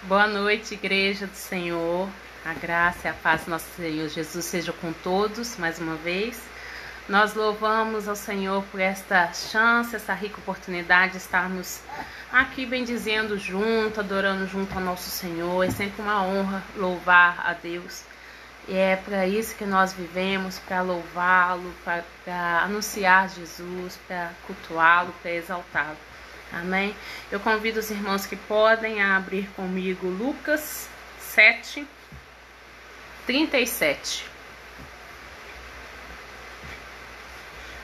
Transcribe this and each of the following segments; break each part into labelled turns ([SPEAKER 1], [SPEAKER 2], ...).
[SPEAKER 1] Boa noite, Igreja do Senhor. A graça e a paz do nosso Senhor Jesus seja com todos, mais uma vez. Nós louvamos ao Senhor por esta chance, essa rica oportunidade de estarmos aqui bendizendo junto, adorando junto ao nosso Senhor. É sempre uma honra louvar a Deus. E é para isso que nós vivemos, para louvá-lo, para anunciar Jesus, para cultuá-lo, para exaltá-lo. Amém? Eu convido os irmãos que podem a abrir comigo Lucas 7, 37.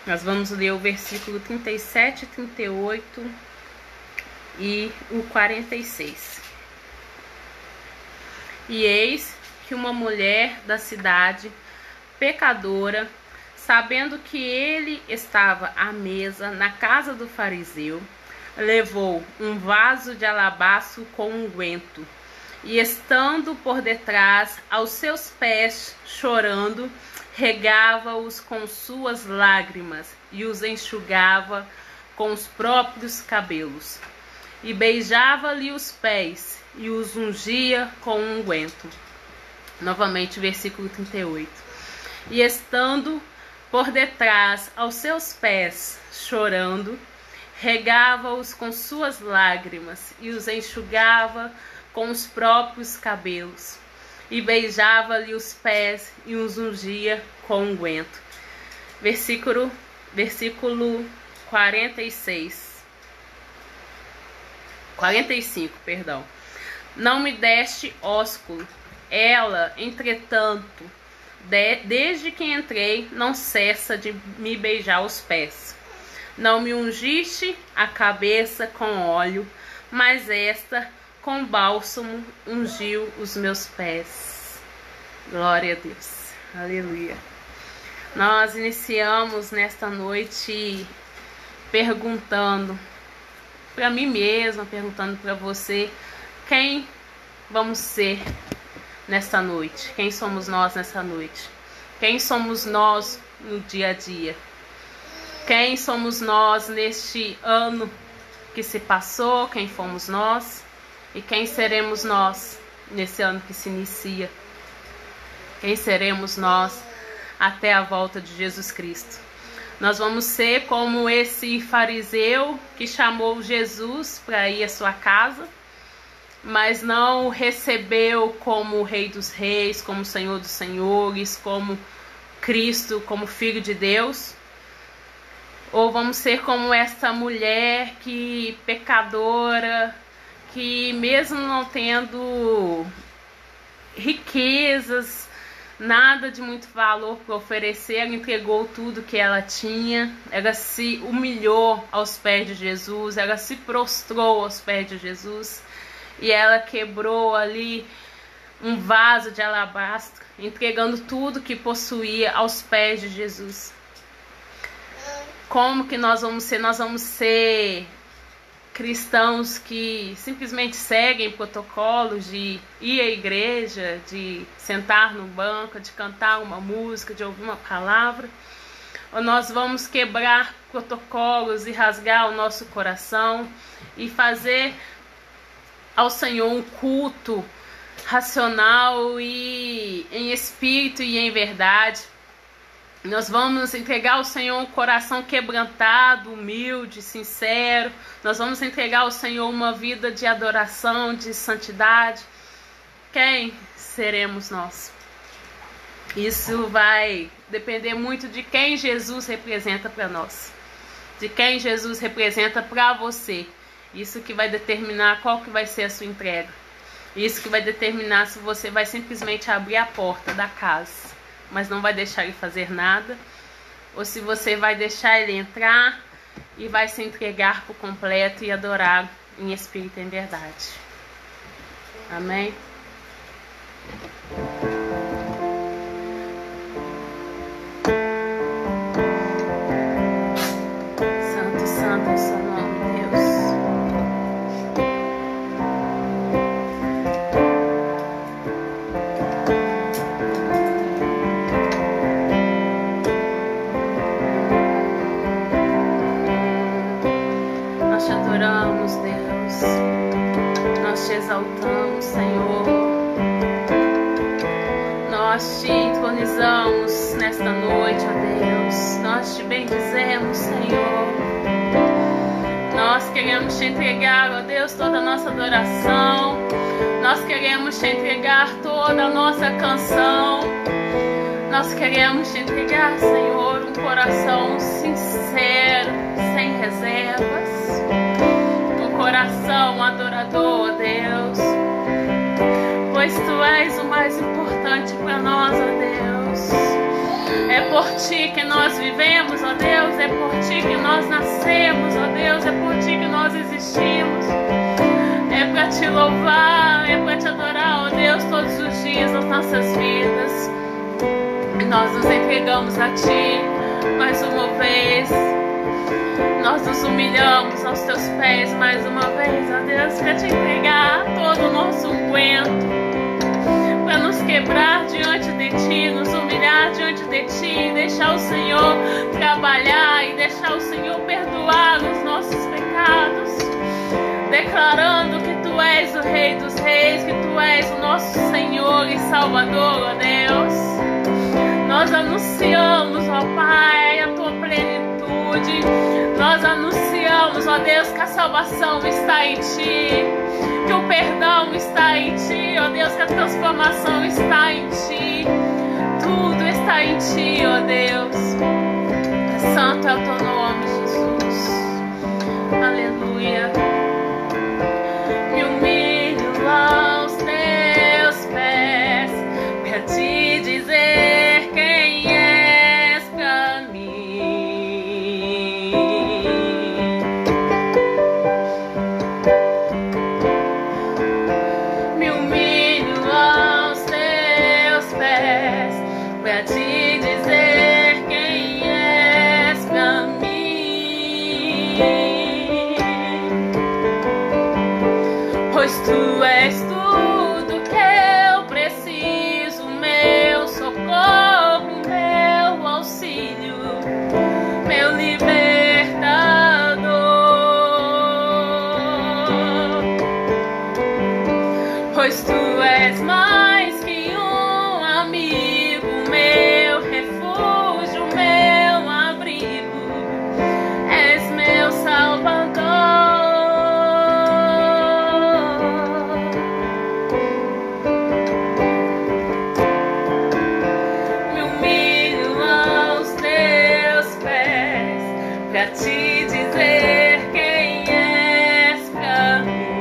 [SPEAKER 1] Nós vamos ler o versículo 37, 38 e o 46. E eis que uma mulher da cidade, pecadora, sabendo que ele estava à mesa na casa do fariseu, levou um vaso de alabastro com unguento, e estando por detrás aos seus pés, chorando, regava-os com suas lágrimas e os enxugava com os próprios cabelos, e beijava-lhe os pés e os ungia com unguento. Novamente, versículo 38. E estando por detrás aos seus pés, chorando, regava-os com suas lágrimas e os enxugava com os próprios cabelos, e beijava-lhe os pés e os ungia com unguento. Versículo 45, perdão. Não me deste ósculo. Ela, entretanto, desde que entrei, não cessa de me beijar os pés. Não me ungiste a cabeça com óleo, mas esta com bálsamo ungiu os meus pés. Glória a Deus. Aleluia. Nós iniciamos nesta noite perguntando para mim mesma, perguntando para você, quem vamos ser nesta noite? Quem somos nós nessa noite? Quem somos nós no dia a dia? Quem somos nós neste ano que se passou? Quem fomos nós? E quem seremos nós nesse ano que se inicia? Quem seremos nós até a volta de Jesus Cristo? Nós vamos ser como esse fariseu que chamou Jesus para ir à sua casa, mas não o recebeu como o Rei dos Reis, como o Senhor dos Senhores, como Cristo, como Filho de Deus? Ou vamos ser como essa mulher que pecadora, que mesmo não tendo riquezas, nada de muito valor para oferecer, ela entregou tudo que ela tinha, ela se humilhou aos pés de Jesus, ela se prostrou aos pés de Jesus, e ela quebrou ali um vaso de alabastro, entregando tudo que possuía aos pés de Jesus. Como que nós vamos ser? Nós vamos ser cristãos que simplesmente seguem protocolos de ir à igreja, de sentar no banco, de cantar uma música, de ouvir uma palavra? Ou nós vamos quebrar protocolos e rasgar o nosso coração e fazer ao Senhor um culto racional e em espírito e em verdade? Nós vamos entregar ao Senhor um coração quebrantado, humilde, sincero. Nós vamos entregar ao Senhor uma vida de adoração, de santidade. Quem seremos nós? Isso vai depender muito de quem Jesus representa para nós, de quem Jesus representa para você. Isso que vai determinar qual que vai ser a sua entrega. Isso que vai determinar se você vai simplesmente abrir a porta da casa, mas não vai deixar ele fazer nada, ou se você vai deixar ele entrar e vai se entregar por completo e adorar em espírito e em verdade. Amém? Santo, santo é o seu nome, Deus. Nós te adoramos, Deus. Nós te exaltamos, Senhor. Nós te entronizamos nesta noite, ó Deus. Nós te bendizemos, Senhor. Nós queremos te entregar, ó Deus, toda a nossa adoração. Nós queremos te entregar toda a nossa canção. Nós queremos te entregar, Senhor, um coração sincero, sem reservas. Um coração adorador, ó Deus. Pois tu és o mais importante para nós, ó Deus. É por ti que nós vivemos, ó Deus. É por ti que nós nascemos, ó Deus. É por ti que nós existimos. É para te louvar, é para te adorar, ó Deus, todos os dias das nossas vidas. E nós nos entregamos a ti mais uma vez. Nós nos humilhamos aos teus pés mais uma vez, ó Deus, para te entregar todo o nosso unguento, para nos quebrar diante de ti, nos humilhar diante de ti, deixar o Senhor trabalhar e deixar o Senhor perdoar os nossos pecados, declarando que tu és o Rei dos Reis, que tu és o nosso Senhor e Salvador, ó Deus. Nós anunciamos, ó Pai, a tua plenitude. Nós anunciamos, ó Deus, que a salvação está em ti, que o perdão está em ti, ó Deus, que a transformação está em ti. Tudo está em ti, ó Deus. Santo é o teu nome, Jesus. Aleluia. Me humilho aos teus pés para te dizer quem és pra mim. Me humilho aos teus pés pra te dizer quem és pra mim. Pois tu és tudo que eu preciso, meu socorro, meu auxílio, meu libertador. Pois tu és mais que um amigo, meu refúgio, meu abrigo, és meu Salvador. Pra te dizer quem és pra mim.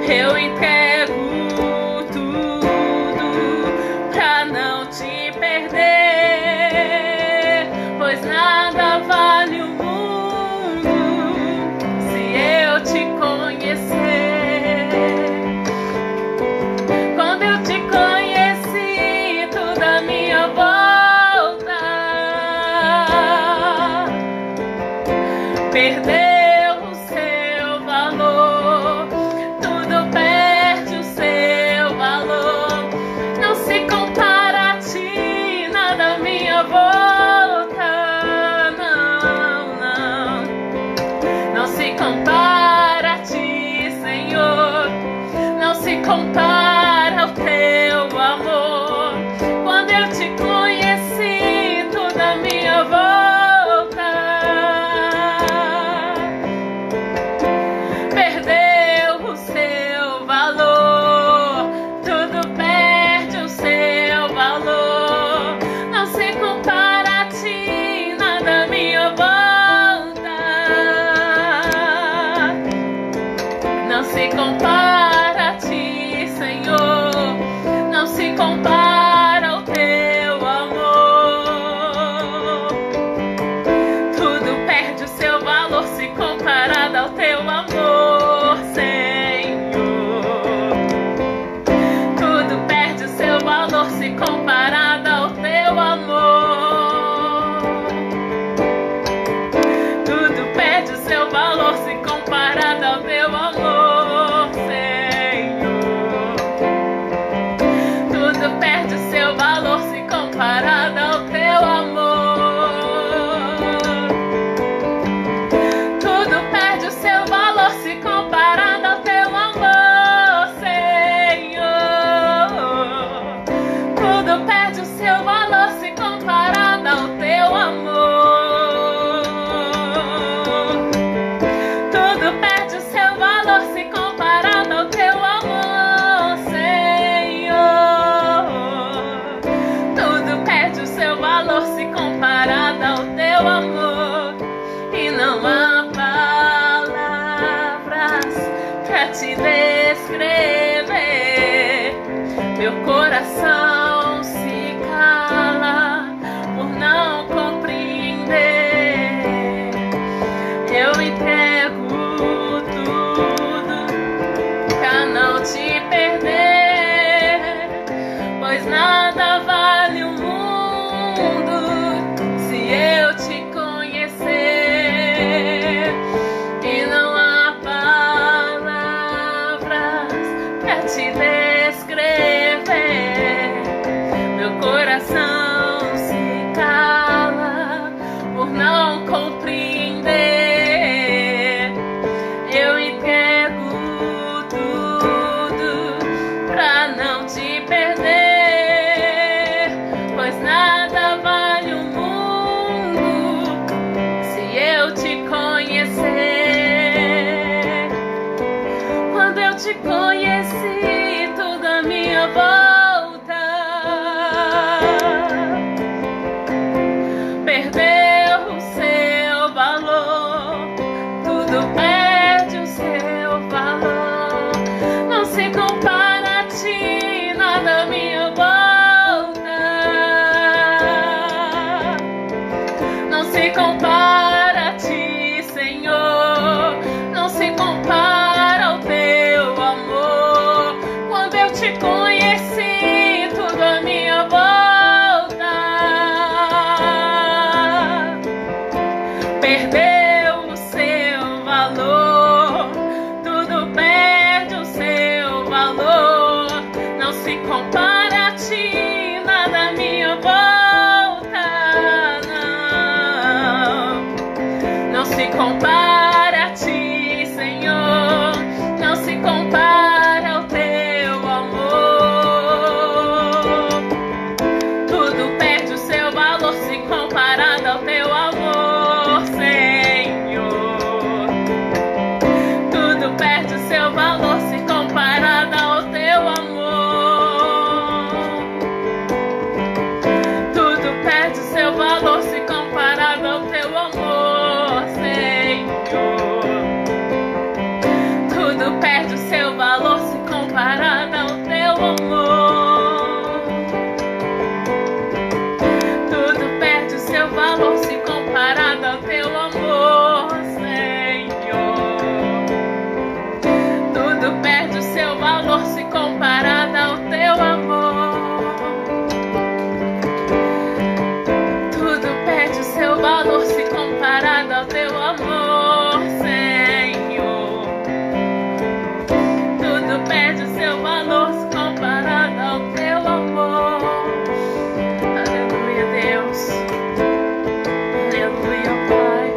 [SPEAKER 1] Eu entrego tudo pra não te perder, pois nada vale o mundo se eu te conhecer. Quando eu te conheci, tudo à minha volta perdeu o seu valor. Tudo perde o seu valor. Não se compara a ti, nada à minha volta. Não, não. Não se compara a ti, Senhor. Não se compara ao teu amor. Quando eu te conheci, tudo à minha volta perdeu o seu valor. Tudo perde o seu valor. Não se compara a ti, nada à minha volta. Não se compara a ti, Senhor. Não se compara ao teu amor. Tudo perde o seu valor se comparado ao teu amor, Senhor. Tudo perde o seu valor se comparado ao teu amor. Tudo perde o seu valor se comparado ao teu amor, Senhor. Tudo perde o seu valor se comparado ao teu amor. Tudo perde o seu valor se comparado ao teu amor, Senhor. Tudo perde o seu valor se comparado ao teu amor. Tudo perde o seu valor se comparado ao teu amor, Senhor. Tudo perde o seu valor se comparado ao teu amor. E não há palavras pra te descrever. Meu coração se cala por não compreender. Eu entrego tudo pra não te perder, pois nada vale o mundo se eu te conhecer. E não há palavras pra te descrever. Meu coração se cala por não compreender. Eu entrego tudo pra não te perder, pois nada vale o mundo se eu te conhecer. Quando eu te conheci, tudo à minha volta perdeu o seu valor. Tudo perde o seu valor. Não se compara a ti, nada à minha volta. Não se compara a ti, Senhor. Não se compara ao teu amor. Quando eu te conheci, tudo à minha volta perdeu o seu valor. Tudo perde o seu valor. Não se compara a ti, nada à minha volta. Não, não se compara a ti, Senhor. Não se compara ao teu amor. Tudo perde o seu valor se comparado ao teu amor, Senhor. Tudo perde o seu valor se comparado ao teu amor. seu valor se comparado ao teu amor. Tudo perde o seu valor se comparado ao teu amor, Senhor. Tudo perde o seu valor se comparado ao teu amor. Aleluia, Deus. Aleluia, Pai.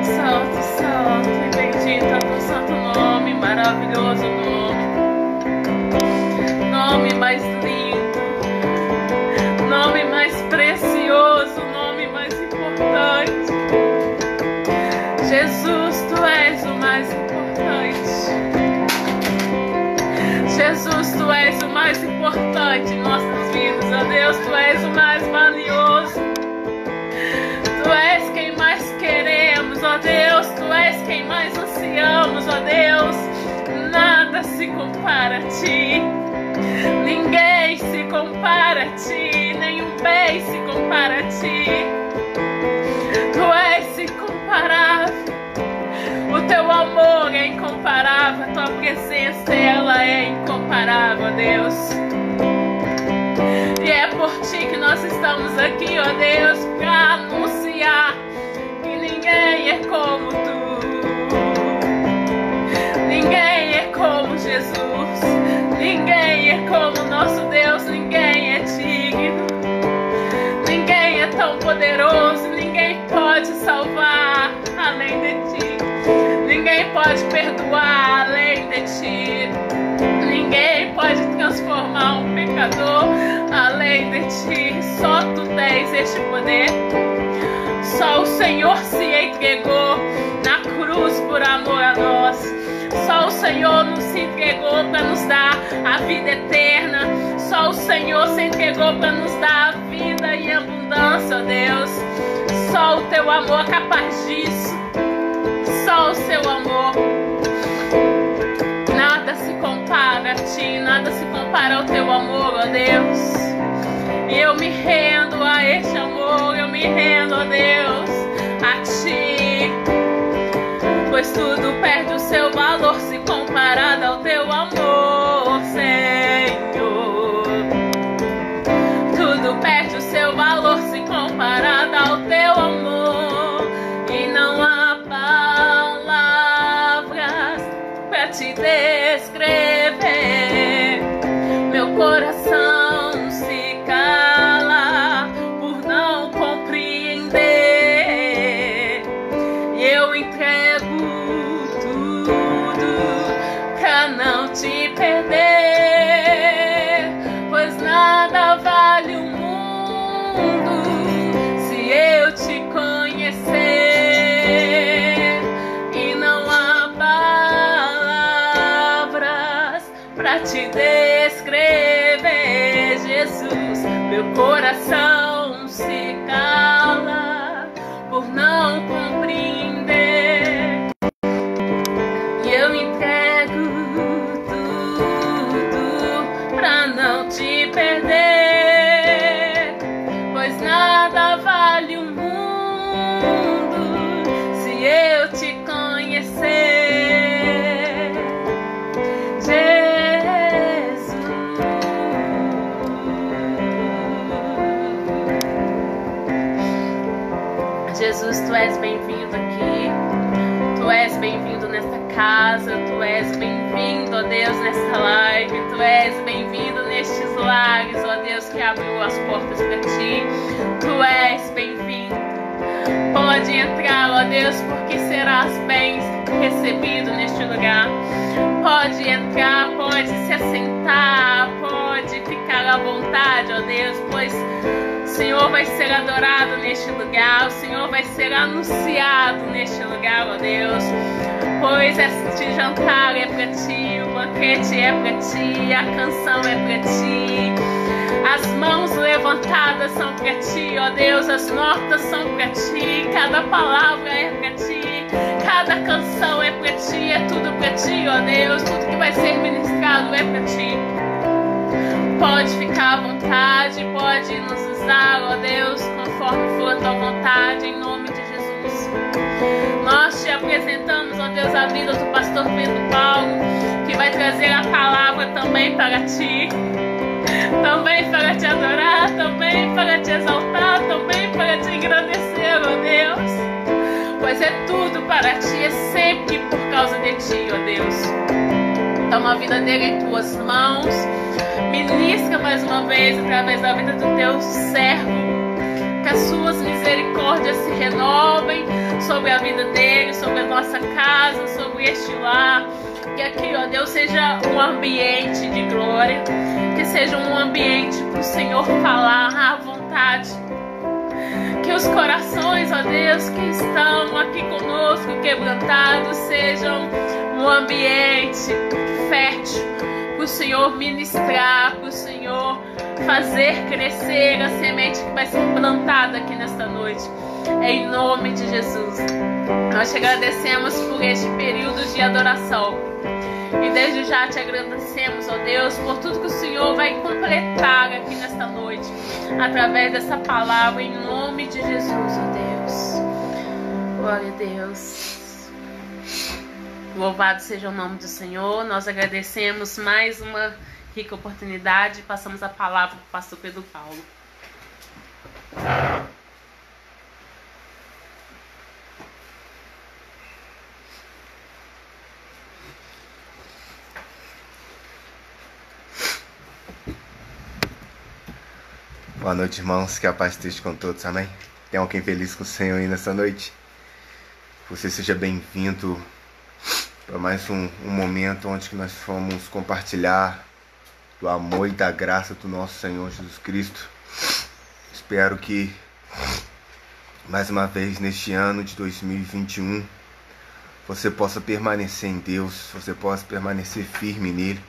[SPEAKER 1] Santo, santo e bendito é o teu santo nome, maravilhoso nome. Nome mais lindo, nome mais precioso, nome mais importante. Jesus, tu és o mais importante. Jesus, tu és o mais importante em nossas vidas, ó Deus, tu és o mais valioso. Tu és quem mais queremos, ó Deus, tu és quem mais ansiamos, ó Deus. Nada se compara a ti, ninguém se compara a ti, nenhum bem se compara a ti. Tu és incomparável, o teu amor é incomparável, a tua presença ela é incomparável, ó Deus. E é por ti que nós estamos aqui, ó Deus, para anunciar que ninguém é como tu. Ninguém é como Jesus, ninguém é como nosso Deus, ninguém é digno, ninguém é tão poderoso, ninguém pode salvar além de ti, ninguém pode perdoar além de ti, ninguém pode transformar um pecador além de ti, só tu tens este poder. Só o Senhor se entregou na cruz por amor a nós. Só o Senhor nos entregou para nos dar a vida eterna. Só o Senhor se entregou para nos dar a vida em abundância, ó Deus. Só o teu amor é capaz disso. Só o seu amor. Nada se compara a ti, nada se compara ao teu amor, ó Deus. E eu me rendo a este amor, eu me rendo, ó Deus, a ti. Pois tudo perde o seu valor se comparado ao teu amor, Senhor. Tudo perde o seu valor se comparado ao teu amor. E não há palavras pra te descrever. Meu coração se cala por não compreender. E eu entrego não te perder, pois nada vale o mundo se eu te conhecer. E não há palavras pra te descrever, Jesus. Meu coração se cala por não compreender. E eu entrego não te perder, pois nada vale o mundo se eu te conhecer, Jesus. Jesus, tu és bem-vindo aqui, tu és bem-vindo nesta casa, tu és bem-vindo, ó Deus, nesta live, tu és bem-vindo nestes lares, ó Deus, que abriu as portas para ti, tu és bem-vindo. Pode entrar, ó Deus, porque serás bem recebido neste lugar. Pode entrar, pode se assentar, pode ficar à vontade, ó Deus, pois o Senhor vai ser adorado neste lugar, o Senhor vai ser anunciado neste lugar, ó Deus. Pois este jantar é para ti, o banquete é para ti, a canção é para ti. As mãos levantadas são para ti, ó Deus, as notas são para ti, cada palavra é para ti, cada canção é para ti, é tudo para ti, ó Deus, tudo que vai ser ministrado é para ti. Pode ficar à vontade, pode nos usar, ó Deus, conforme for a tua vontade, em nome de Jesus. Nós te apresentamos, ó Deus, a vida do pastor Pedro Paulo, que vai trazer a palavra também para ti, também para te adorar, também para te exaltar, também para te engrandecer, ó Deus. Pois é tudo para ti, é sempre por causa de ti, ó Deus. Toma a vida dele em tuas mãos. Ministra mais uma vez através da vida do teu servo. Que as suas misericórdias se renovem sobre a vida dele, sobre a nossa casa, sobre este lar. Que aqui, ó Deus, seja um ambiente de glória. Que seja um ambiente para o Senhor falar à vontade. Que os corações, ó Deus, que estão aqui conosco, quebrantados, sejam um ambiente fértil para o Senhor ministrar, para o Senhor fazer crescer a semente que vai ser plantada aqui nesta noite. Em nome de Jesus. Nós te agradecemos por este período de adoração. E desde já te agradecemos, ó Deus, por tudo que o Senhor vai completar aqui nesta noite, através dessa palavra, em nome de Jesus, ó Deus. Glória a Deus. Louvado seja o nome do Senhor. Nós agradecemos mais uma rica oportunidade. Passamos a palavra para o pastor Pedro Paulo.
[SPEAKER 2] Boa noite, irmãos, que a paz esteja com todos, amém? Tem alguém feliz com o Senhor aí nessa noite? Você seja bem-vindo para mais um momento onde nós vamos compartilhar do amor e da graça do nosso Senhor Jesus Cristo. Espero que mais uma vez neste ano de 2021 você possa permanecer em Deus, você possa permanecer firme nele,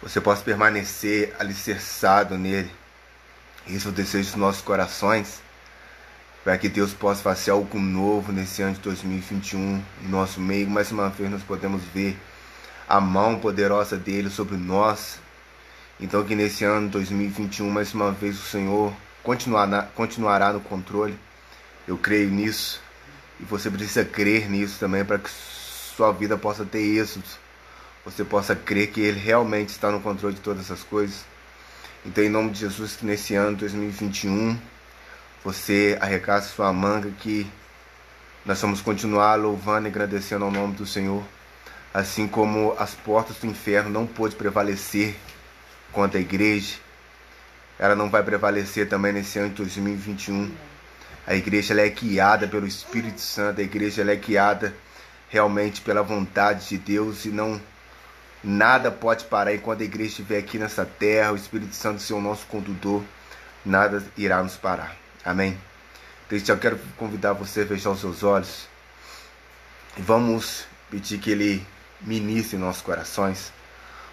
[SPEAKER 2] você possa permanecer alicerçado nele. Esse é o desejo dos nossos corações, para que Deus possa fazer algo novo nesse ano de 2021 em nosso meio. Mais uma vez nós podemos ver a mão poderosa dele sobre nós. Então que nesse ano de 2021, mais uma vez o Senhor continuará no controle. Eu creio nisso e você precisa crer nisso também, para que sua vida possa ter êxito. Você possa crer que Ele realmente está no controle de todas essas coisas. Então, em nome de Jesus, que nesse ano 2021, você arregaça sua manga, que nós vamos continuar louvando e agradecendo ao nome do Senhor. Assim como as portas do inferno não pôde prevalecer contra a igreja, ela não vai prevalecer também nesse ano de 2021. A igreja ela é guiada pelo Espírito Santo, a igreja ela é guiada realmente pela vontade de Deus, e nada pode parar enquanto a igreja estiver aqui nessa terra. O Espírito Santo ser o nosso condutor, nada irá nos parar. Amém? Desde já eu quero convidar você a fechar os seus olhos e vamos pedir que Ele ministre em nossos corações.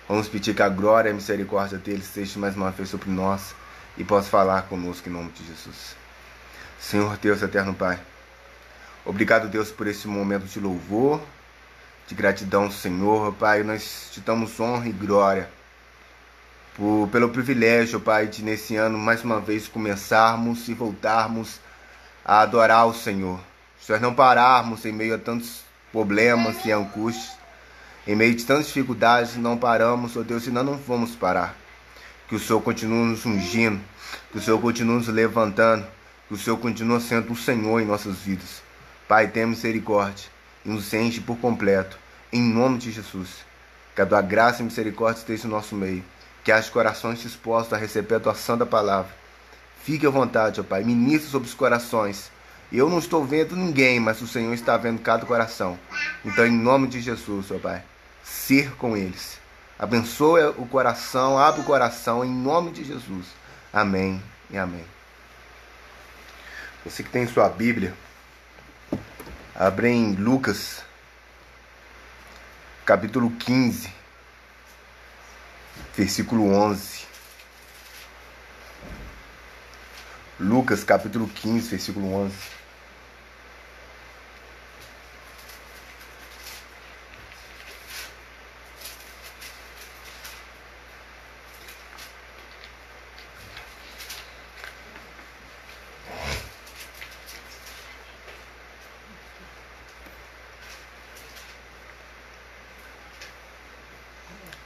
[SPEAKER 2] Vamos pedir que a glória e a misericórdia dele esteja mais uma vez sobre nós e possa falar conosco em nome de Jesus. Senhor Deus, eterno Pai, obrigado, Deus, por esse momento de louvor, de gratidão, Senhor, Pai. Nós te damos honra e glória pelo privilégio, Pai, de nesse ano mais uma vez começarmos e voltarmos a adorar o Senhor. Se nós não pararmos em meio a tantos problemas e angústias, em meio de tantas dificuldades, não paramos, ó Deus, e nós não vamos parar. Que o Senhor continue nos ungindo, que o Senhor continue nos levantando, que o Senhor continue sendo o Senhor em nossas vidas. Pai, tenha misericórdia e nos enche por completo, em nome de Jesus. Que a tua graça e misericórdia esteja no nosso meio, que haja corações dispostos a receber a tua santa palavra. Fique à vontade, ó Pai, ministre sobre os corações. Eu não estou vendo ninguém, mas o Senhor está vendo cada coração. Então, em nome de Jesus, ó Pai, ser com eles. Abençoa o coração, abre o coração, em nome de Jesus. Amém e amém. Você que tem sua Bíblia, abre em Lucas, capítulo 15, versículo 11. Lucas, capítulo 15, versículo 11.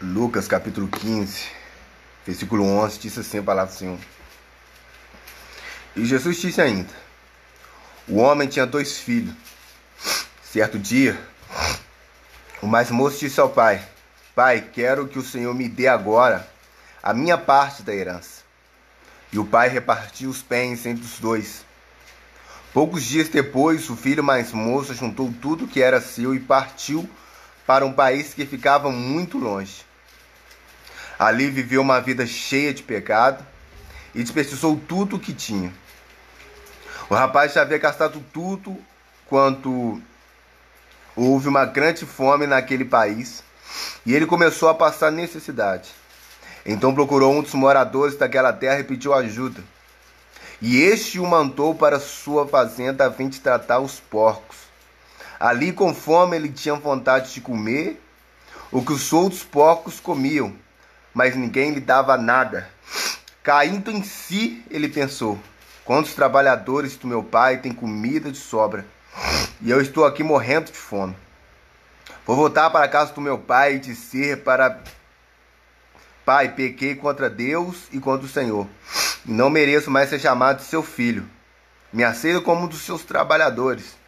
[SPEAKER 2] Lucas capítulo 15, versículo 11, diz assim a palavra do Senhor. E Jesus disse ainda: o homem tinha 2 filhos. Certo dia, o mais moço disse ao pai: Pai, quero que o Senhor me dê agora a minha parte da herança. E o pai repartiu os bens entre os 2. Poucos dias depois, o filho mais moço juntou tudo que era seu e partiu para um país que ficava muito longe. Ali viveu uma vida cheia de pecado e desperdiçou tudo o que tinha. O rapaz já havia gastado tudo quanto houve uma grande fome naquele país e ele começou a passar necessidade. Então procurou um dos moradores daquela terra e pediu ajuda. E este o mandou para sua fazenda a fim de tratar os porcos. Ali, com fome, ele tinha vontade de comer o que os outros porcos comiam, mas ninguém lhe dava nada. Caindo em si, ele pensou: quantos trabalhadores do meu pai têm comida de sobra, e eu estou aqui morrendo de fome. Vou voltar para a casa do meu pai e dizer para: Pai, pequei contra Deus e contra o Senhor, e não mereço mais ser chamado de seu filho. Me aceita como um dos seus trabalhadores.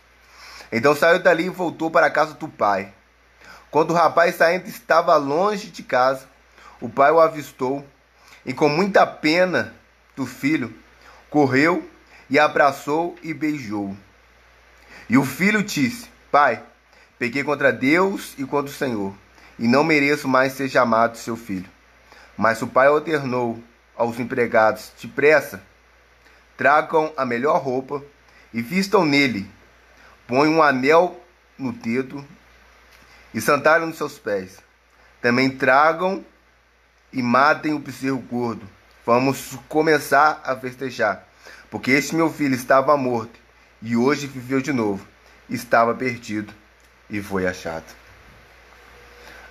[SPEAKER 2] Então saiu dali e voltou para a casa do pai. Quando o rapaz saindo estava longe de casa, o pai o avistou e, com muita pena do filho, correu e abraçou e beijou. E o filho disse: Pai, pequei contra Deus e contra o Senhor, e não mereço mais ser chamado seu filho. Mas o pai ordenou aos empregados: depressa, tragam a melhor roupa e vistam nele. Põe um anel no dedo e sandália nos seus pés. Também tragam e matem o bezerro gordo. Vamos começar a festejar, porque este meu filho estava morto e hoje viveu de novo. Estava perdido e foi achado.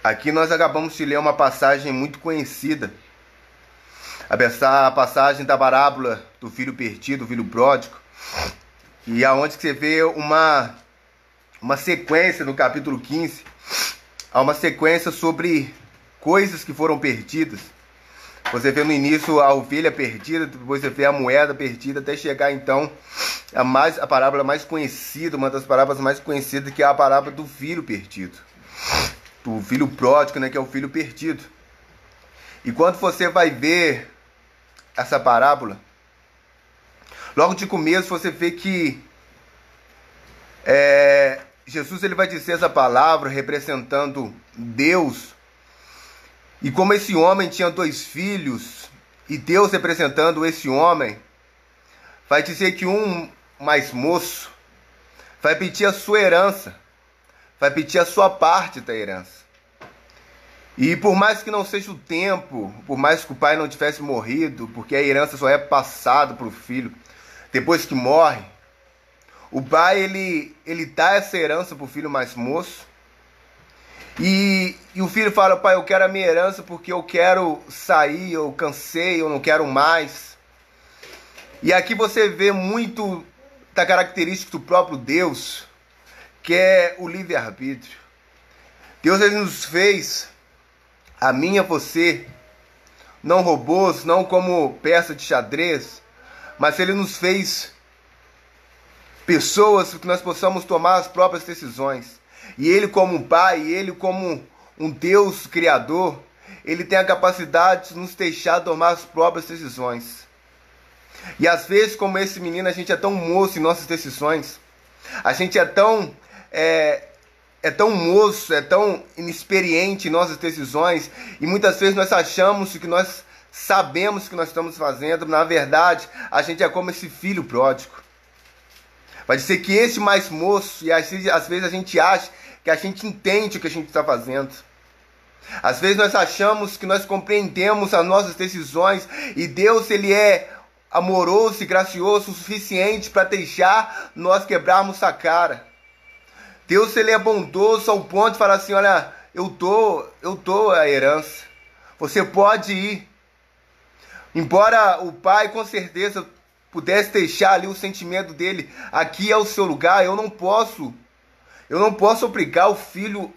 [SPEAKER 2] Aqui nós acabamos de ler uma passagem muito conhecida. A passagem da parábola do filho perdido, do filho pródigo. E aonde você vê uma sequência no capítulo 15. Há uma sequência sobre coisas que foram perdidas. Você vê no início a ovelha perdida, depois você vê a moeda perdida, até chegar então a parábola mais conhecida, uma das parábolas mais conhecidas, que é a parábola do filho perdido. Do filho pródigo, né, que é o filho perdido. E quando você vai ver essa parábola, logo de começo você vê que Jesus ele vai dizer essa palavra representando Deus. E como esse homem tinha 2 filhos, e Deus representando esse homem, vai dizer que um mais moço vai pedir a sua herança, vai pedir a sua parte da herança. E por mais que não seja o tempo, por mais que o pai não tivesse morrido, porque a herança só é passada para o filho depois que morre, o pai ele dá essa herança para o filho mais moço. E o filho fala: pai, eu quero a minha herança porque eu quero sair, eu cansei, eu não quero mais. E aqui você vê muito da característica do próprio Deus, que é o livre-arbítrio. Deus ele nos fez, a mim e a você, não robôs, não como peça de xadrez, mas ele nos fez pessoas que nós possamos tomar as próprias decisões. E ele como um pai, ele como um Deus criador, ele tem a capacidade de nos deixar tomar as próprias decisões. E às vezes, como esse menino, a gente é tão moço em nossas decisões. A gente é tão moço, é tão inexperiente em nossas decisões. E muitas vezes nós achamos que nós sabemos o que nós estamos fazendo. Na verdade, a gente é como esse filho pródigo. Vai dizer que esse mais moço, e às vezes a gente acha que a gente entende o que a gente está fazendo. Às vezes nós achamos que nós compreendemos as nossas decisões, e Deus ele é amoroso e gracioso o suficiente para deixar nós quebrarmos a cara. Deus ele é bondoso ao ponto de falar assim: olha, eu dou a herança, você pode ir. Embora o pai com certeza pudesse deixar ali o sentimento dele: aqui é o seu lugar, eu não posso obrigar o filho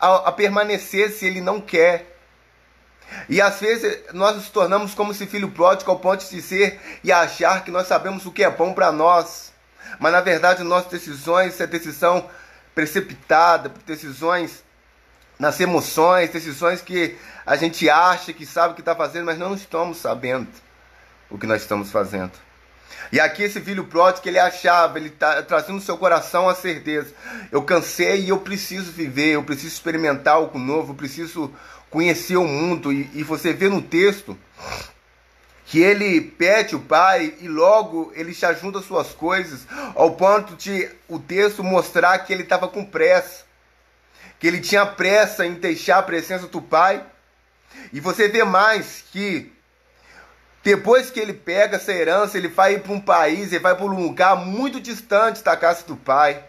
[SPEAKER 2] a permanecer se ele não quer. E às vezes nós nos tornamos como esse filho pródigo ao ponto de ser e achar que nós sabemos o que é bom para nós. Mas na verdade nossas decisões é decisão precipitada, decisões nas emoções, decisões que a gente acha que sabe o que está fazendo, mas não estamos sabendo o que nós estamos fazendo. E aqui esse filho pródigo, ele achava, ele está trazendo no seu coração a certeza: eu cansei e eu preciso viver, eu preciso experimentar algo novo, eu preciso conhecer o mundo. E você vê no texto que ele pede o pai e logo ele já junta suas coisas, ao ponto de o texto mostrar que ele estava com pressa, que ele tinha pressa em deixar a presença do pai. E você vê mais que depois que ele pega essa herança, ele vai para um país, ele vai para um lugar muito distante da casa do pai.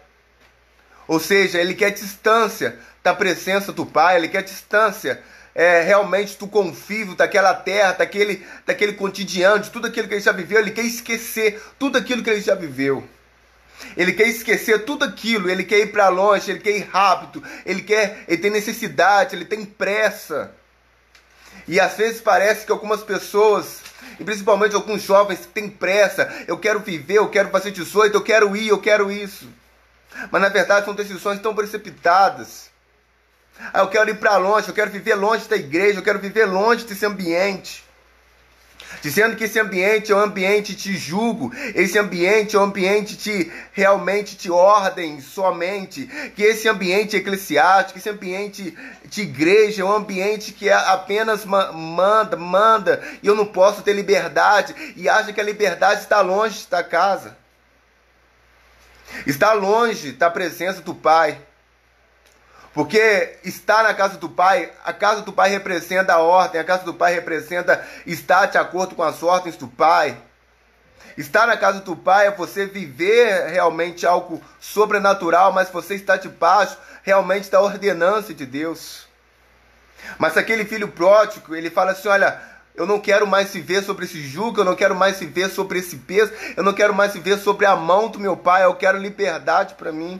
[SPEAKER 2] Ou seja, ele quer distância da presença do pai, ele quer distância realmente do convívio, daquela terra, daquele cotidiano, de tudo aquilo que ele já viveu. Ele quer esquecer tudo aquilo que ele já viveu. Ele quer esquecer tudo aquilo, ele quer ir para longe, ele quer ir rápido, ele tem necessidade, ele tem pressa. E às vezes parece que algumas pessoas, e principalmente alguns jovens, têm pressa. Eu quero viver, eu quero fazer 18, eu quero ir, eu quero isso. Mas na verdade são decisões tão precipitadas. Eu quero ir para longe, eu quero viver longe da igreja, eu quero viver longe desse ambiente. Dizendo que esse ambiente é um ambiente de julgo, esse ambiente é um ambiente realmente de ordem somente, que esse ambiente eclesiástico, esse ambiente de igreja é um ambiente que apenas manda, e eu não posso ter liberdade, e acha que a liberdade está longe da casa, está longe da presença do Pai. Porque estar na casa do Pai, a casa do Pai representa a ordem, a casa do Pai representa estar de acordo com as ordens do Pai. Estar na casa do Pai é você viver realmente algo sobrenatural, mas você está debaixo realmente da ordenança de Deus. Mas aquele filho pródigo, ele fala assim: olha, eu não quero mais viver sobre esse jugo, eu não quero mais viver sobre esse peso, eu não quero mais viver sobre a mão do meu pai, eu quero liberdade para mim.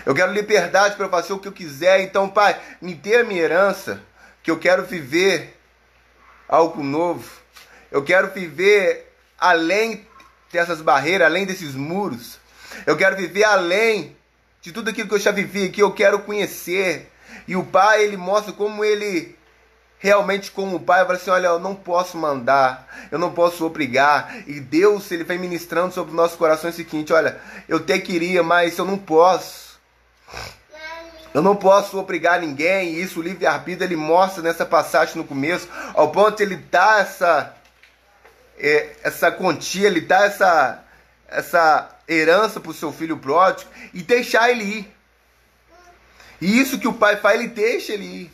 [SPEAKER 2] Eu quero liberdade para fazer o que eu quiser. Então, Pai, me dê a minha herança, que eu quero viver algo novo. Eu quero viver além dessas barreiras, além desses muros. Eu quero viver além de tudo aquilo que eu já vivi, que eu quero conhecer. E o Pai, ele mostra como ele realmente, como o Pai, fala assim: olha, eu não posso mandar, eu não posso obrigar. E Deus, ele vem ministrando sobre o nosso coração o seguinte: olha, eu até queria, mas eu não posso. Eu não posso obrigar ninguém. E isso o livre-arbítrio ele mostra nessa passagem no começo, ao ponto de ele dar essa quantia, ele dá essa herança para o seu filho pródigo e deixar ele ir. E isso que o pai faz, ele deixa ele ir.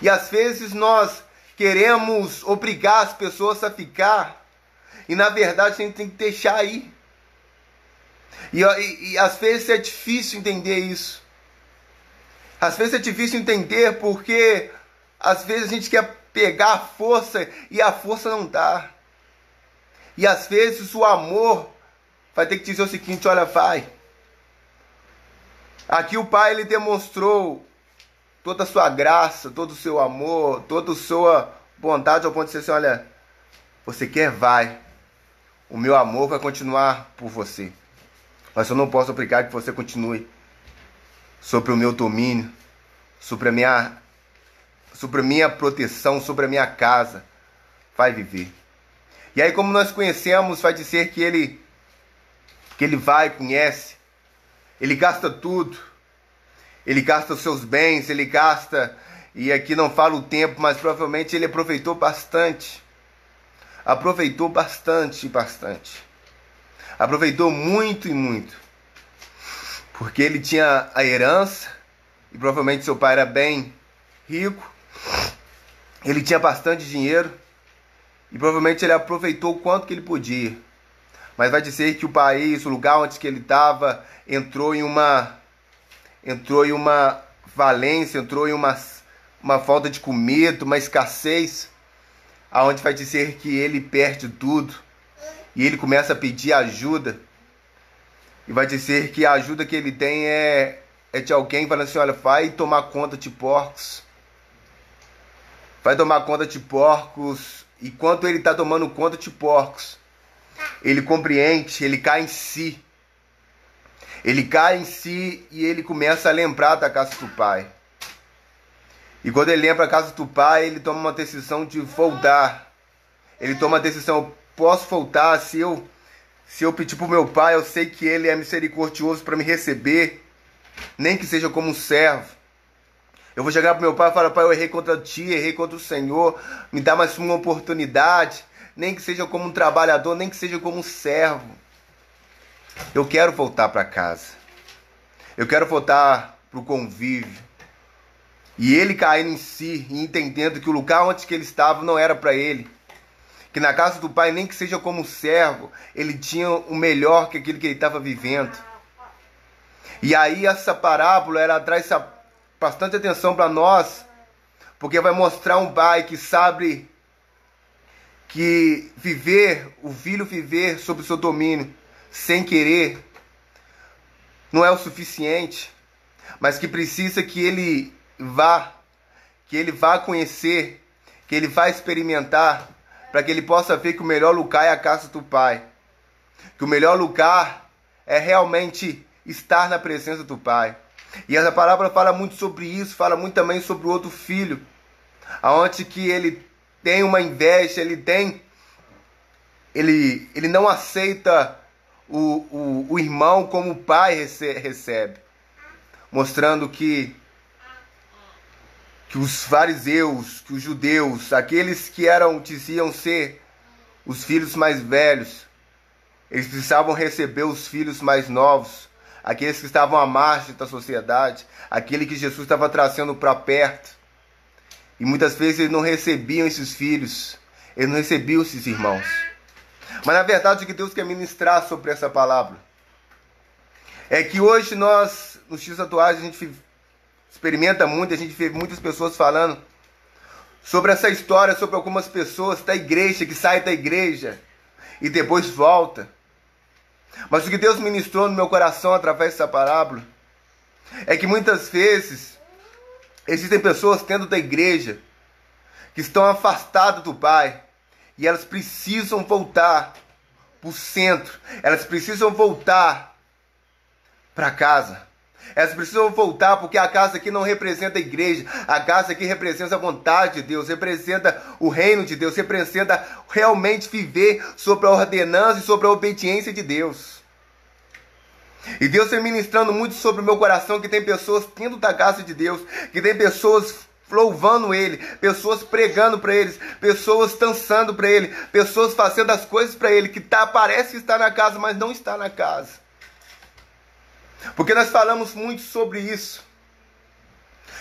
[SPEAKER 2] E às vezes nós queremos obrigar as pessoas a ficar, e na verdade a gente tem que deixar ir. E às vezes é difícil entender isso. Às vezes é difícil entender porque às vezes a gente quer pegar a força e a força não dá. E às vezes o amor vai ter que dizer o seguinte: olha, vai. Aqui o pai, ele demonstrou toda a sua graça, todo o seu amor, toda a sua bondade, ao ponto de dizer assim: olha, você quer, vai. O meu amor vai continuar por você. Mas eu não posso obrigar que você continue sobre o meu domínio, sobre a minha proteção, sobre a minha casa. Vai viver. E aí, como nós conhecemos, vai dizer que ele vai, conhece, ele gasta tudo, ele gasta os seus bens, ele gasta, e aqui não fala o tempo, mas provavelmente ele aproveitou bastante. Aproveitou bastante. Aproveitou muito e muito. Porque ele tinha a herança, e provavelmente seu pai era bem rico, ele tinha bastante dinheiro, e provavelmente ele aproveitou o quanto que ele podia. Mas vai dizer que o país, o lugar onde que ele estava, entrou em uma falência, entrou em uma falta de comida, uma escassez, aonde vai dizer que ele perde tudo, e ele começa a pedir ajuda. E vai dizer que a ajuda que ele tem é de alguém falando assim: olha, vai tomar conta de porcos. vai tomar conta de porcos. E enquanto ele está tomando conta de porcos, ele compreende, ele cai em si. Ele cai em si e ele começa a lembrar da casa do pai. E quando ele lembra a casa do pai, ele toma uma decisão de voltar. Ele toma a decisão, eu posso voltar, se eu pedir para o meu pai, eu sei que ele é misericordioso para me receber, nem que seja como um servo. Eu vou chegar para o meu pai e falar, pai, eu errei contra ti, errei contra o Senhor, me dá mais uma oportunidade, nem que seja como um trabalhador, nem que seja como um servo. Eu quero voltar para casa. Eu quero voltar para o convívio. E ele caindo em si e entendendo que o lugar onde que ele estava não era para ele. Que na casa do pai, nem que seja como um servo, ele tinha o melhor que aquilo que ele estava vivendo. E aí essa parábola, ela traz bastante atenção para nós, porque vai mostrar um pai que sabe que o filho viver sob o seu domínio, sem querer, não é o suficiente, mas que precisa que ele vá conhecer, que ele vá experimentar, para que ele possa ver que o melhor lugar é a casa do pai, que o melhor lugar é realmente estar na presença do pai. E essa palavra fala muito sobre isso, fala muito também sobre o outro filho, aonde que ele tem uma inveja, ele não aceita o irmão como o pai recebe, mostrando que os fariseus, que os judeus, aqueles que diziam ser os filhos mais velhos, eles precisavam receber os filhos mais novos, aqueles que estavam à margem da sociedade, aquele que Jesus estava trazendo para perto. E muitas vezes eles não recebiam esses filhos, eles não recebiam esses irmãos. Mas na verdade o que Deus quer ministrar sobre essa palavra é que hoje nós, nos dias atuais, a gente experimenta muito, a gente vê muitas pessoas falando sobre essa história, sobre algumas pessoas da igreja, que saem da igreja e depois volta. Mas o que Deus ministrou no meu coração através dessa parábola é que muitas vezes existem pessoas dentro da igreja que estão afastadas do Pai e elas precisam voltar para o centro, elas precisam voltar para casa. Elas precisam voltar porque a casa aqui não representa a igreja. A casa aqui representa a vontade de Deus, representa o reino de Deus, representa realmente viver sobre a ordenança e sobre a obediência de Deus. E Deus vem ministrando muito sobre o meu coração que tem pessoas dentro da casa de Deus, que tem pessoas louvando Ele, pessoas pregando para eles, pessoas dançando para Ele, pessoas fazendo as coisas para Ele, que parece estar na casa, mas não está na casa. Porque nós falamos muito sobre isso.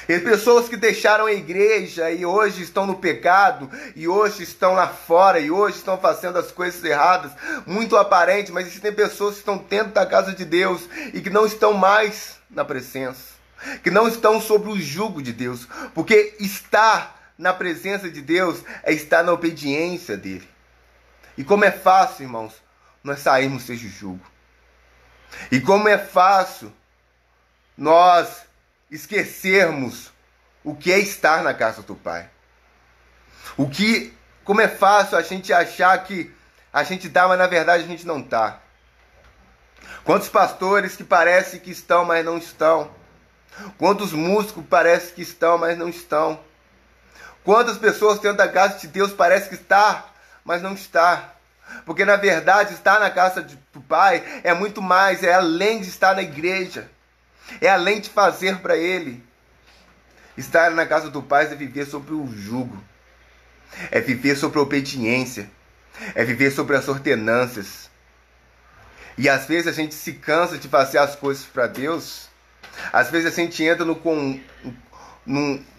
[SPEAKER 2] E pessoas que deixaram a igreja e hoje estão no pecado, e hoje estão lá fora, e hoje estão fazendo as coisas erradas, muito aparente, mas existem pessoas que estão dentro da casa de Deus e que não estão mais na presença, que não estão sob o jugo de Deus, porque estar na presença de Deus é estar na obediência dele. E como é fácil, irmãos, nós sairmos desse jugo. E como é fácil nós esquecermos o que é estar na casa do Pai. Como é fácil a gente achar que a gente está, mas na verdade a gente não está. Quantos pastores que parecem que estão, mas não estão. Quantos músicos parecem que estão, mas não estão. Quantas pessoas dentro da casa de Deus parecem que está, mas não está. Porque na verdade estar na casa do Pai é muito mais, é além de estar na igreja, é além de fazer para Ele. Estar na casa do Pai é viver sobre o jugo, é viver sobre a obediência, é viver sobre as ordenanças. E às vezes a gente se cansa de fazer as coisas para Deus, às vezes a gente entra num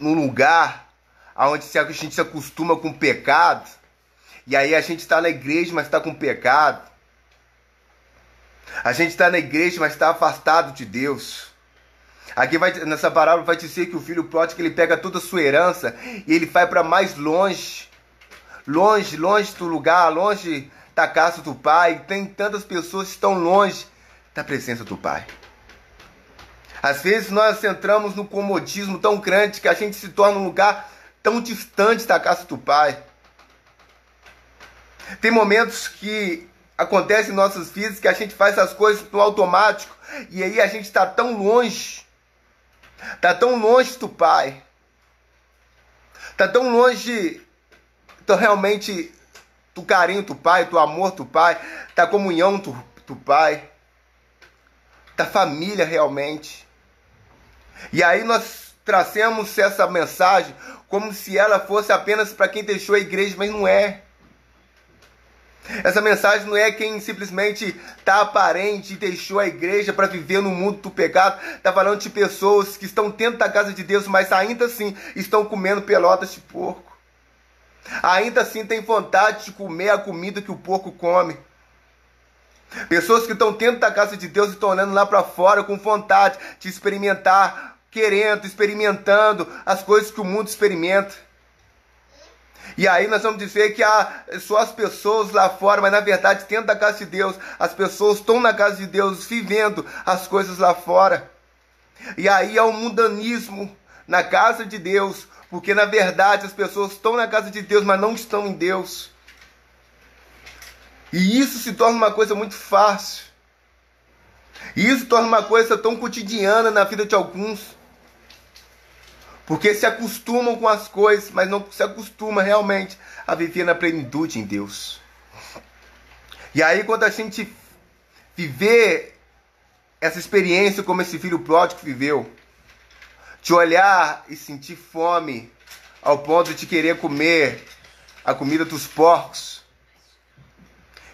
[SPEAKER 2] lugar onde a gente se acostuma com o pecado. E aí a gente está na igreja, mas está com pecado. A gente está na igreja, mas está afastado de Deus. Aqui nessa parábola vai dizer que o filho pródigo, ele pega toda a sua herança e ele vai para mais longe. Longe do lugar, longe da casa do Pai. Tem tantas pessoas que estão longe da presença do Pai. Às vezes nós entramos no comodismo tão grande que a gente se torna um lugar tão distantes da casa do Pai. Tem momentos que acontecem em nossas vidas que a gente faz as coisas no automático e aí a gente está tão longe do Pai, está tão longe realmente do carinho do Pai, do amor do Pai, da comunhão do Pai, da família realmente. E aí nós trazemos essa mensagem como se ela fosse apenas para quem deixou a igreja, mas não é. Essa mensagem não é quem simplesmente está aparente e deixou a igreja para viver no mundo do pecado. Está falando de pessoas que estão dentro da casa de Deus, mas ainda assim estão comendo pelotas de porco. Ainda assim tem vontade de comer a comida que o porco come. Pessoas que estão dentro da casa de Deus e estão olhando lá para fora com vontade de experimentar, experimentando as coisas que o mundo experimenta. E aí nós vamos dizer que há só as pessoas lá fora, mas na verdade dentro da casa de Deus, as pessoas estão na casa de Deus vivendo as coisas lá fora. E aí há um mundanismo na casa de Deus, porque na verdade as pessoas estão na casa de Deus, mas não estão em Deus. E isso se torna uma coisa muito fácil. E isso torna uma coisa tão cotidiana na vida de alguns. Porque se acostumam com as coisas, mas não se acostumam realmente a viver na plenitude em Deus. E aí quando a gente viver essa experiência como esse filho pródigo viveu, de olhar e sentir fome ao ponto de querer comer a comida dos porcos.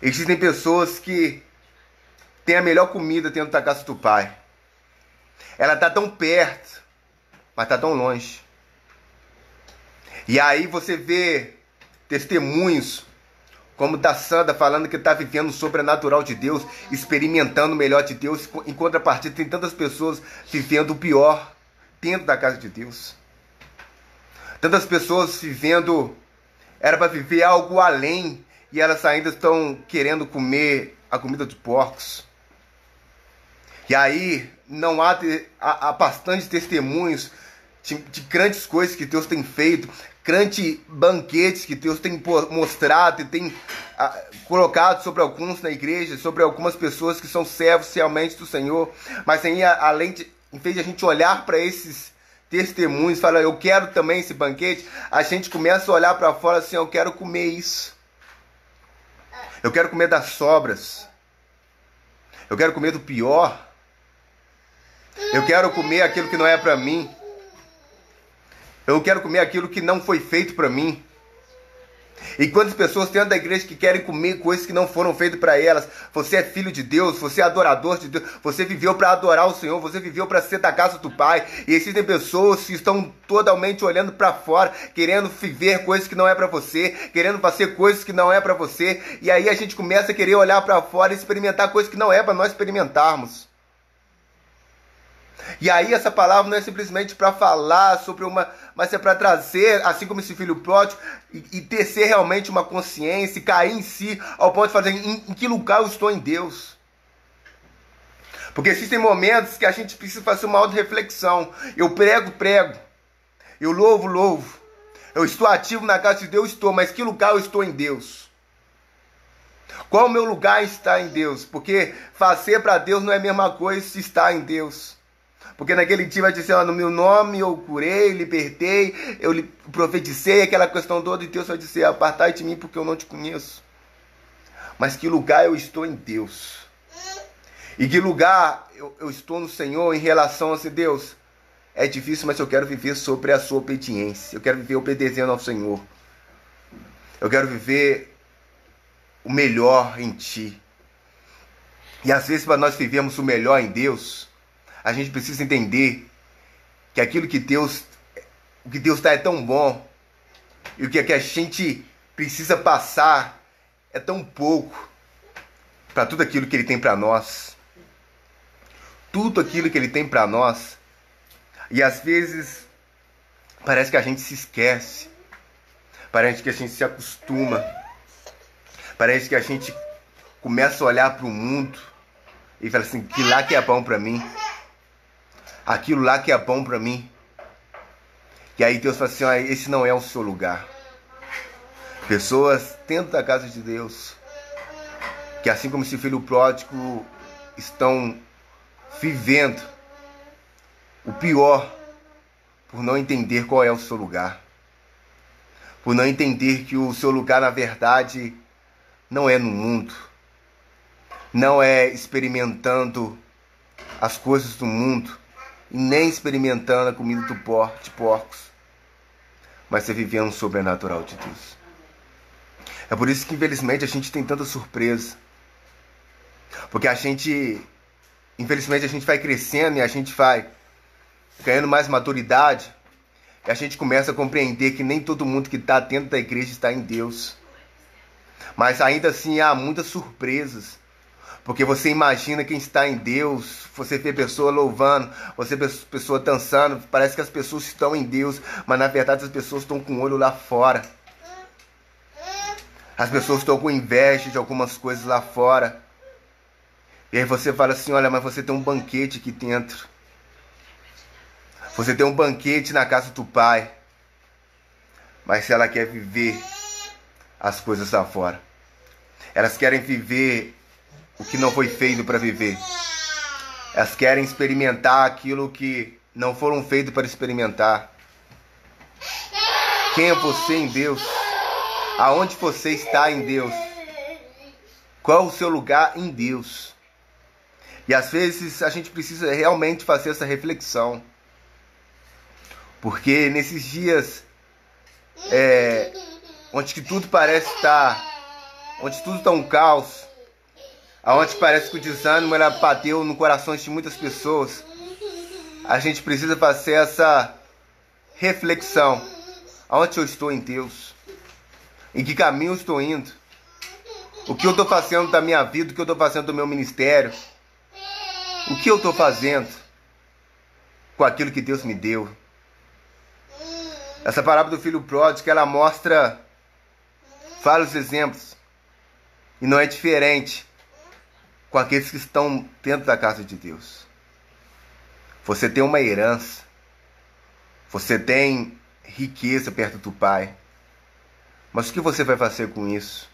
[SPEAKER 2] Existem pessoas que têm a melhor comida dentro da casa do Pai. Ela está tão perto, mas está tão longe. E aí você vê testemunhos como da Sandra falando que está vivendo o sobrenatural de Deus, experimentando o melhor de Deus. Em contrapartida, tem tantas pessoas vivendo o pior dentro da casa de Deus. Tantas pessoas vivendo, era para viver algo além, e elas ainda estão querendo comer a comida dos porcos. E aí não há bastante testemunhos de grandes coisas que Deus tem feito, grandes banquetes que Deus tem mostrado e tem colocado sobre alguns na igreja, sobre algumas pessoas que são servos realmente do Senhor. Mas aí, em vez de a gente olhar para esses testemunhos e falar, eu quero também esse banquete, a gente começa a olhar para fora assim, eu quero comer isso. Eu quero comer das sobras. Eu quero comer do pior. Eu quero comer aquilo que não é para mim. Eu quero comer aquilo que não foi feito para mim. E quantas pessoas dentro da igreja que querem comer coisas que não foram feitas para elas? Você é filho de Deus, você é adorador de Deus, você viveu para adorar o Senhor, você viveu para ser da casa do Pai. E existem pessoas que estão totalmente olhando para fora, querendo viver coisas que não é para você, querendo fazer coisas que não é para você. E aí a gente começa a querer olhar para fora e experimentar coisas que não é para nós experimentarmos. E aí essa palavra não é simplesmente para falar sobre mas é para trazer, assim como esse filho pródigo, e tecer realmente uma consciência, e cair em si, ao ponto de fazer, em que lugar eu estou em Deus? Porque existem momentos que a gente precisa fazer uma auto-reflexão. Eu prego, eu louvo, eu estou ativo na casa de Deus, mas que lugar eu estou em Deus? Qual o meu lugar está em Deus? Porque fazer para Deus não é a mesma coisa se está em Deus. Porque naquele dia vai dizer, no meu nome eu curei, libertei, eu profetizei, aquela questão toda, e Deus vai dizer, apartai de mim porque eu não te conheço. Mas que lugar eu estou em Deus? E que lugar eu estou no Senhor em relação a esse Deus? É difícil, mas eu quero viver sobre a sua obediência. Eu quero viver obedecendo ao Senhor. Eu quero viver o melhor em Ti. E às vezes, para nós vivermos o melhor em Deus, a gente precisa entender que aquilo que Deus dá é tão bom, e o que a gente precisa passar é tão pouco para tudo aquilo que Ele tem para nós. Tudo aquilo que Ele tem para nós. E às vezes parece que a gente se esquece, parece que a gente se acostuma, parece que a gente começa a olhar para o mundo e fala assim, que lá que é bom para mim. Aquilo lá que é bom para mim. E aí Deus fala assim, ó, esse não é o seu lugar. Pessoas dentro da casa de Deus, que assim como esse filho pródigo, estão vivendo o pior por não entender qual é o seu lugar. Por não entender que o seu lugar, na verdade, não é no mundo. Não é experimentando as coisas do mundo. E nem experimentando a comida de porcos. Mas é vivendo o sobrenatural de Deus. É por isso que, infelizmente, a gente tem tanta surpresa. Porque infelizmente, a gente vai crescendo e a gente vai ganhando mais maturidade. E a gente começa a compreender que nem todo mundo que está dentro da igreja está em Deus. Mas ainda assim há muitas surpresas. Porque você imagina quem está em Deus, você vê pessoa louvando, você vê pessoa dançando, parece que as pessoas estão em Deus, mas na verdade as pessoas estão com o olho lá fora. As pessoas estão com inveja de algumas coisas lá fora. E aí você fala assim, olha, mas você tem um banquete aqui dentro. Você tem um banquete na casa do Pai. Mas se ela quer viver as coisas lá fora, elas querem viver o que não foi feito para viver. Elas querem experimentar aquilo que não foram feitos para experimentar. Quem é você em Deus? Aonde você está em Deus? Qual é o seu lugar em Deus? E às vezes a gente precisa realmente fazer essa reflexão. Porque nesses dias onde que tudo parece estar, onde tudo está um caos, aonde parece que o desânimo ela bateu no coração de muitas pessoas, a gente precisa fazer essa reflexão. Aonde eu estou em Deus? Em que caminho eu estou indo? O que eu estou fazendo da minha vida? O que eu estou fazendo do meu ministério? O que eu estou fazendo com aquilo que Deus me deu? Essa parábola do filho pródigo, ela mostra vários exemplos. E não é diferente com aqueles que estão dentro da casa de Deus. Você tem uma herança. Você tem riqueza perto do Pai. Mas o que você vai fazer com isso?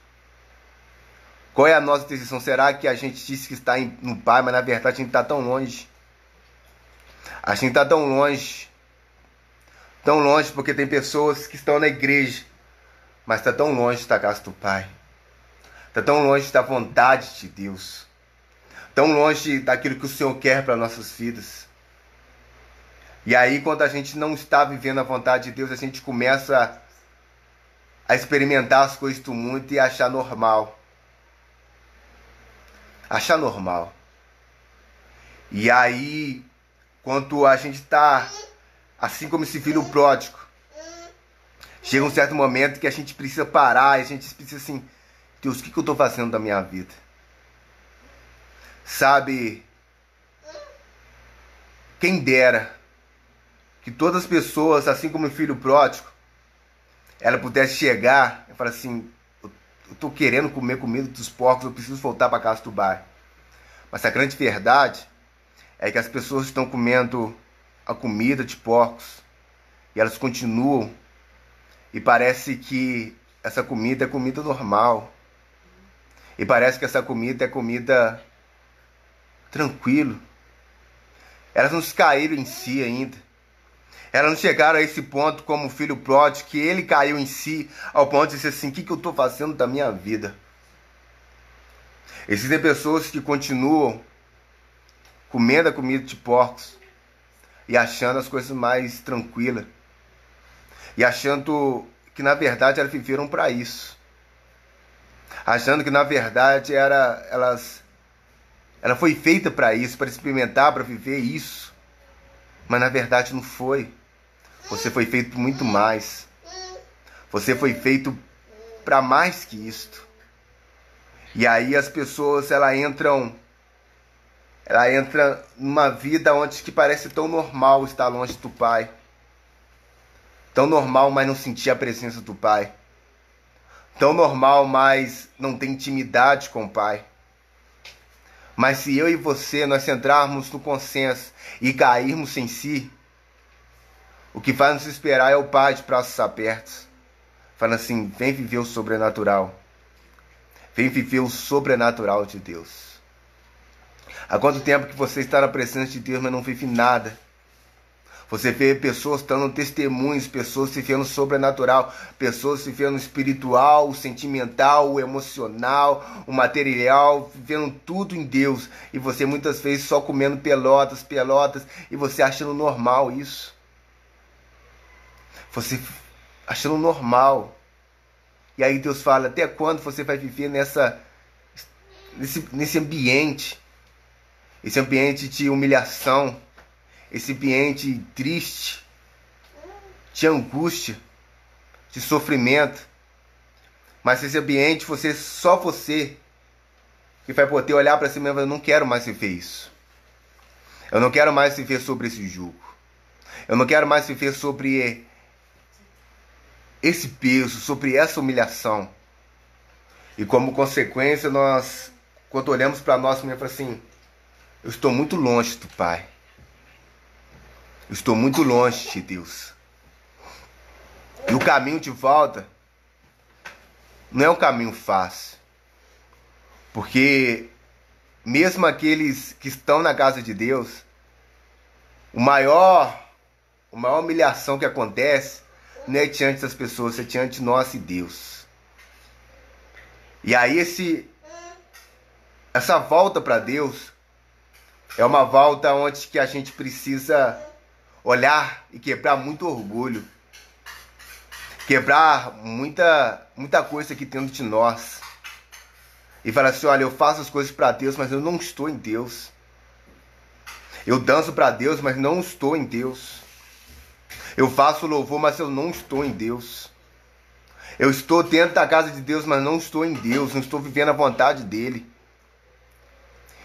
[SPEAKER 2] Qual é a nossa decisão? Será que a gente disse que está no Pai, mas na verdade a gente está tão longe? A gente está tão longe porque tem pessoas que estão na igreja, mas está tão longe da casa do Pai. Está tão longe da vontade de Deus. Tão longe daquilo que o Senhor quer para nossas vidas. E aí, quando a gente não está vivendo a vontade de Deus, a gente começa a experimentar as coisas do mundo e achar normal. Achar normal. E aí, quando a gente está, assim como esse filho pródigo, chega um certo momento que a gente precisa parar, e a gente precisa assim, Deus, o que eu estou fazendo da minha vida? Sabe, quem dera que todas as pessoas, assim como o filho pródigo, ela pudesse chegar e falar assim, eu estou querendo comer comida dos porcos, eu preciso voltar para a casa do Pai. Mas a grande verdade é que as pessoas estão comendo a comida de porcos e elas continuam, e parece que essa comida é comida normal, e parece que essa comida é comida tranquilo. Elas não se caíram em si ainda. Elas não chegaram a esse ponto como o filho pródigo, que ele caiu em si ao ponto de dizer assim, o que eu estou fazendo da minha vida? Existem pessoas que continuam comendo a comida de porcos e achando as coisas mais tranquilas. E achando que na verdade elas viveram para isso. Achando que na verdade ela foi feita para isso, para experimentar, para viver isso. Mas na verdade não foi. Você foi feito muito mais. Você foi feito para mais que isto. E aí as pessoas, ela entra numa vida onde que parece tão normal estar longe do Pai. Tão normal, mas não sentir a presença do Pai. Tão normal, mas não ter intimidade com o Pai. Mas se eu e você, nós entrarmos no consenso e cairmos em si, O que faz nos esperar é o Pai de braços abertos, falando assim: vem viver o sobrenatural. Vem viver o sobrenatural de Deus. Há quanto tempo que você está na presença de Deus, mas não vive nada? Você vê pessoas dando testemunhos, pessoas se vendo sobrenatural, pessoas se vendo espiritual, sentimental, emocional, o material, vivendo tudo em Deus. E você muitas vezes só comendo pelotas, e você achando normal isso. Você achando normal. E aí Deus fala: até quando você vai viver nesse ambiente? Esse ambiente de humilhação, esse ambiente triste, de angústia, de sofrimento. Mas esse ambiente, só você que vai poder olhar para si mesmo: eu não quero mais viver isso. Eu não quero mais viver sobre esse jugo. Eu não quero mais viver sobre esse peso, sobre essa humilhação. E como consequência, nós, quando olhamos para nós mesmos, assim: eu estou muito longe do Pai. Eu estou muito longe de Deus. E o caminho de volta não é um caminho fácil. Porque mesmo aqueles que estão na casa de Deus, a maior humilhação que acontece não é diante das pessoas, é diante de nós e Deus. E aí essa volta para Deus é uma volta onde que a gente precisa olhar e quebrar muito orgulho. Quebrar muita coisa aqui dentro de nós. E falar assim: olha, eu faço as coisas para Deus, mas eu não estou em Deus. Eu danço para Deus, mas não estou em Deus. Eu faço louvor, mas eu não estou em Deus. Eu estou dentro da casa de Deus, mas não estou em Deus. Não estou vivendo a vontade dEle.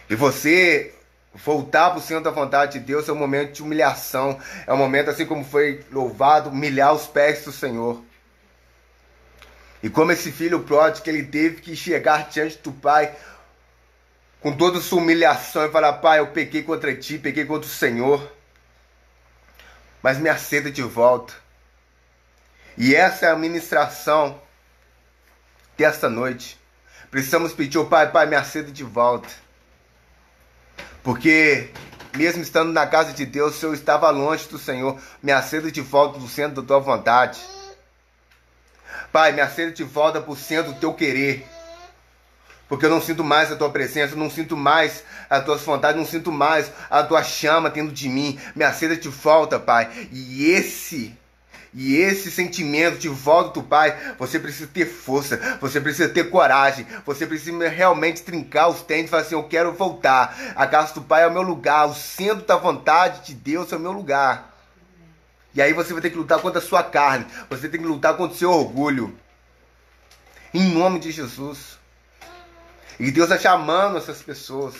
[SPEAKER 2] E você voltar para o centro da vontade de Deus é um momento de humilhação. É um momento, assim como foi louvado, humilhar os pés do Senhor. E como esse filho pródigo, ele teve que chegar diante do Pai com toda a sua humilhação e falar: Pai, eu pequei contra Ti, pequei contra o Senhor, mas me aceita de volta. E essa é a ministração desta noite. Precisamos pedir ao Pai: Pai, me aceita de volta. Porque mesmo estando na casa de Deus, se eu estava longe do Senhor, me aceita de volta do centro da Tua vontade. Pai, me aceita de volta para o centro do Teu querer. Porque eu não sinto mais a Tua presença, eu não sinto mais as Tuas vontades, não sinto mais a Tua chama dentro de mim. Me aceita de volta, Pai. E esse sentimento de volta do Pai, você precisa ter força, você precisa ter coragem, você precisa realmente trincar os dentes e falar assim: eu quero voltar. A casa do Pai é o meu lugar, o centro da vontade de Deus é o meu lugar. E aí você vai ter que lutar contra a sua carne, você tem que lutar contra o seu orgulho. Em nome de Jesus. E Deus está chamando essas pessoas.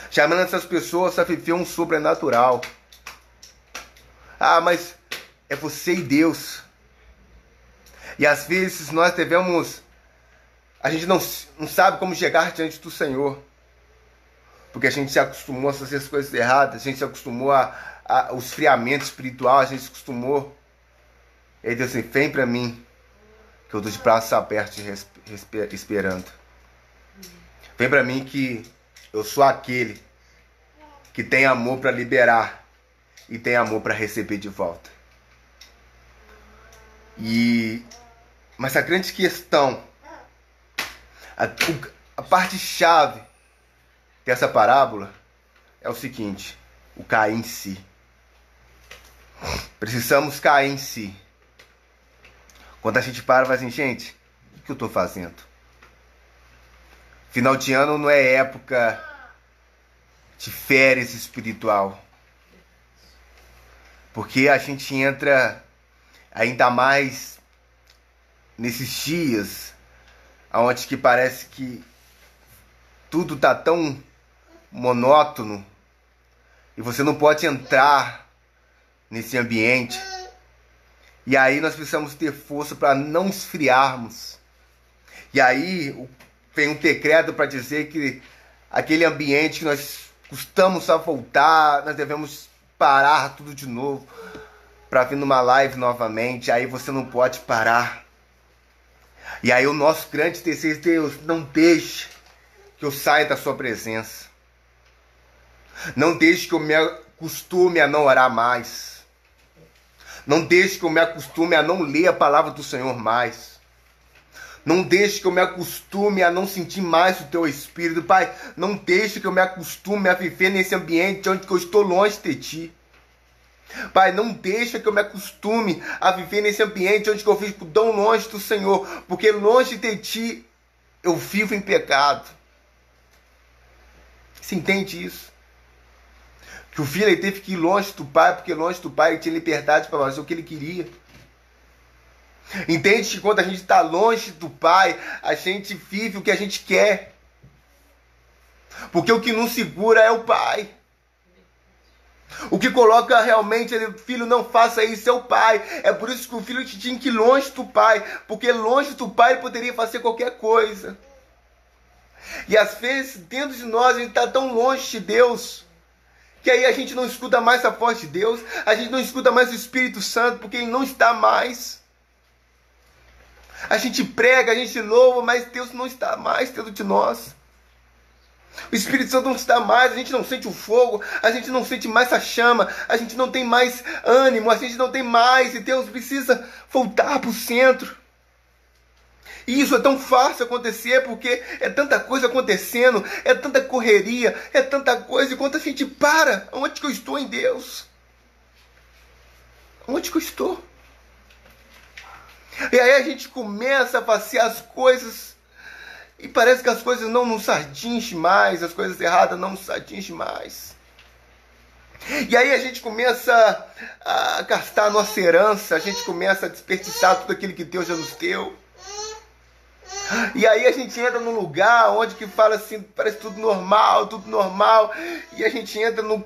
[SPEAKER 2] Chamando essas pessoas a viver um sobrenatural. Ah, mas é você e Deus. E às vezes nós a gente não sabe como chegar diante do Senhor. Porque a gente se acostumou a fazer as coisas erradas. A gente se acostumou ao esfriamento espiritual. A gente se acostumou. E aí Deus assim: vem para mim, que eu estou de braços abertos esperando. Vem para mim que eu sou aquele que tem amor para liberar e tem amor para receber de volta. Mas a grande questão, a parte chave dessa parábola é o seguinte: o cair em si. Precisamos cair em si. Quando a gente para e fala assim: gente, o que eu estou fazendo? Final de ano não é época de férias espiritual. Porque a gente entra ainda mais nesses dias onde que parece que tudo está tão monótono e você não pode entrar nesse ambiente. E aí nós precisamos ter força para não esfriarmos. E aí vem um decreto para dizer que aquele ambiente que nós custamos a voltar, nós devemos parar tudo de novo. para vir numa live novamente, aí você não pode parar. E aí o nosso grande desejo, Deus, não deixe que eu saia da sua presença. Não deixe que eu me acostume a não orar mais. Não deixe que eu me acostume a não ler a palavra do Senhor mais. Não deixe que eu me acostume a não sentir mais o teu Espírito. Pai, não deixe que eu me acostume a viver nesse ambiente onde eu estou longe de ti. Pai, não deixa que eu me acostume a viver nesse ambiente onde eu fico tão longe do Senhor. Porque longe de ti eu vivo em pecado. Você entende isso? Que o filho ele teve que ir longe do pai, porque longe do pai ele tinha liberdade para fazer o que ele queria. Entende que quando a gente está longe do pai, a gente vive o que a gente quer. Porque o que nos segura é o pai. O que coloca realmente, filho, não faça isso, é o pai. É por isso que o filho tinha que ir longe do pai. Porque longe do pai ele poderia fazer qualquer coisa. E às vezes, dentro de nós, a gente está tão longe de Deus, que aí a gente não escuta mais a voz de Deus, a gente não escuta mais o Espírito Santo, porque Ele não está mais. A gente prega, a gente louva, mas Deus não está mais dentro de nós. O Espírito Santo não está mais, a gente não sente o fogo, a gente não sente mais a chama, a gente não tem mais ânimo, a gente não tem mais, e Deus precisa voltar para o centro. E isso é tão fácil acontecer, porque é tanta coisa acontecendo, é tanta correria, é tanta coisa, e quando a gente para, onde que eu estou em Deus? Onde que eu estou? E aí a gente começa a fazer as coisas, e parece que as coisas não nos atingem mais, as coisas erradas não nos atingem mais. E aí a gente começa a gastar a nossa herança, a gente começa a desperdiçar tudo aquilo que Deus já nos deu. E aí a gente entra num lugar onde que fala assim, parece tudo normal, e a gente entra num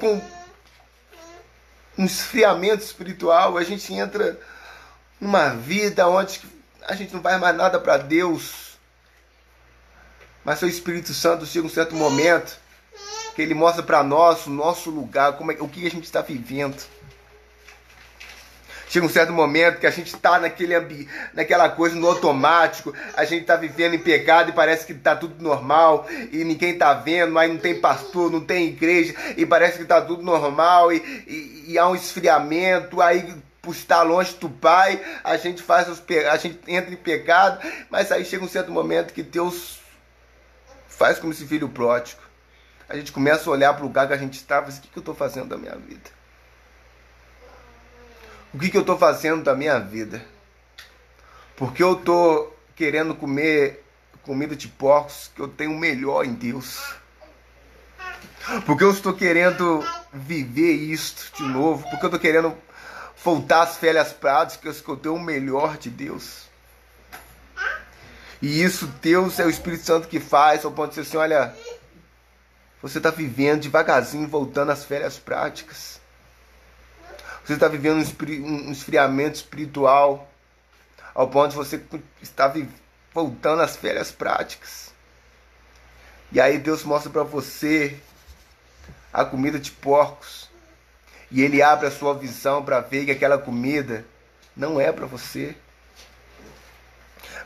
[SPEAKER 2] esfriamento espiritual, a gente entra numa vida onde a gente não faz mais nada para Deus. Mas o Espírito Santo chega um certo momento que ele mostra para nós o nosso lugar, o que a gente está vivendo. Chega um certo momento que a gente está naquela coisa no automático, a gente está vivendo em pecado e parece que está tudo normal, e ninguém está vendo, aí não tem pastor, não tem igreja, e parece que está tudo normal, e há um esfriamento, aí por estar longe do Pai, a gente entra em pecado, mas aí chega um certo momento que Deus faz como esse filho pródigo. A gente começa a olhar para o lugar que a gente estava e diz, o que eu estou fazendo da minha vida? O que eu estou fazendo da minha vida? Porque eu estou querendo comer comida de porcos, que eu tenho o melhor em Deus. Porque eu estou querendo viver isto de novo. Porque eu estou querendo voltar às velhas práticas, que eu tenho o melhor de Deus. E isso Deus é o Espírito Santo que faz, ao ponto de dizer assim, olha, você está vivendo devagarzinho, voltando às velhas práticas. Você está vivendo um esfriamento espiritual, ao ponto de você estar voltando às velhas práticas. E aí Deus mostra para você a comida de porcos. E Ele abre a sua visão para ver que aquela comida não é para você.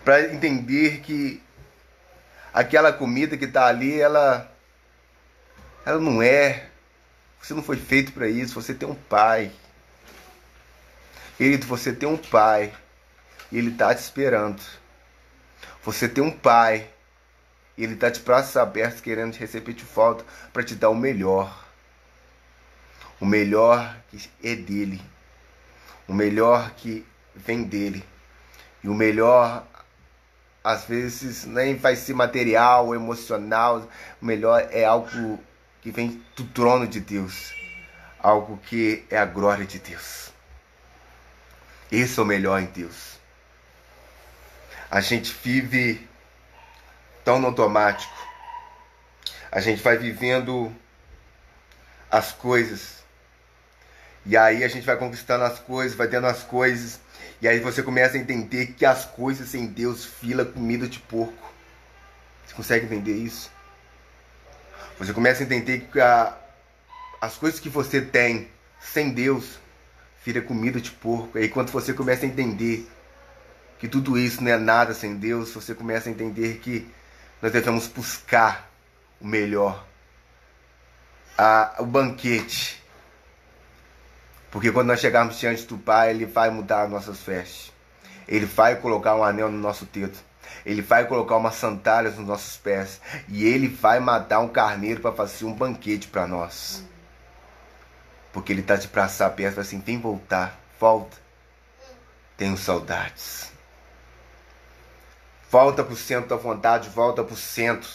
[SPEAKER 2] Para entender que aquela comida que está ali, ela não é. Você não foi feito para isso, você tem um Pai. Querido, você tem um Pai e Ele está te esperando. Você tem um Pai e Ele está de braços abertos querendo te receber de volta para te dar o melhor. O melhor que é dele. O melhor que vem dele. E o melhor, às vezes, nem vai ser material, emocional. O melhor é algo que vem do trono de Deus. Algo que é a glória de Deus. Esse é o melhor em Deus. A gente vive tão no automático. A gente vai vivendo as coisas. E aí a gente vai conquistando as coisas, vai tendo as coisas. E aí você começa a entender que as coisas sem Deus fila comida de porco. Você consegue entender isso? Você começa a entender que as coisas que você tem sem Deus vira comida de porco. Aí quando você começa a entender que tudo isso não é nada sem Deus, você começa a entender que nós devemos buscar o melhor, o banquete. Porque quando nós chegarmos diante do Pai, Ele vai mudar nossas vestes. Ele vai colocar um anel no nosso dedo. Ele vai colocar umas sandálias nos nossos pés. E Ele vai matar um carneiro para fazer um banquete para nós. Porque Ele está de braços abertos, assim, vem voltar, volta. Tenho saudades. Volta para o centro da vontade, volta para o centro.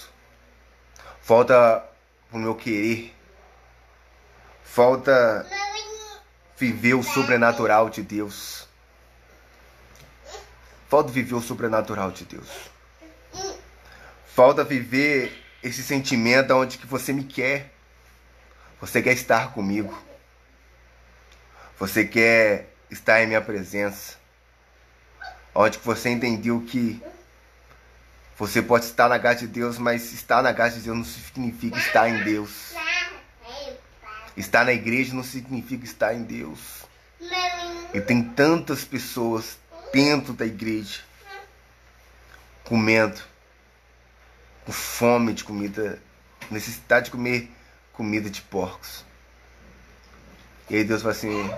[SPEAKER 2] Volta para o meu querer. Volta viver o sobrenatural de Deus. Volta viver o sobrenatural de Deus. Volta viver esse sentimento onde que você me quer. Você quer estar comigo. Você quer estar em minha presença. Onde que você entendeu que você pode estar na casa de Deus, mas estar na casa de Deus não significa estar em Deus. Estar na igreja não significa estar em Deus. E tem tantas pessoas dentro da igreja comendo, com fome de comida, necessidade de comer comida de porcos. E aí Deus fala assim: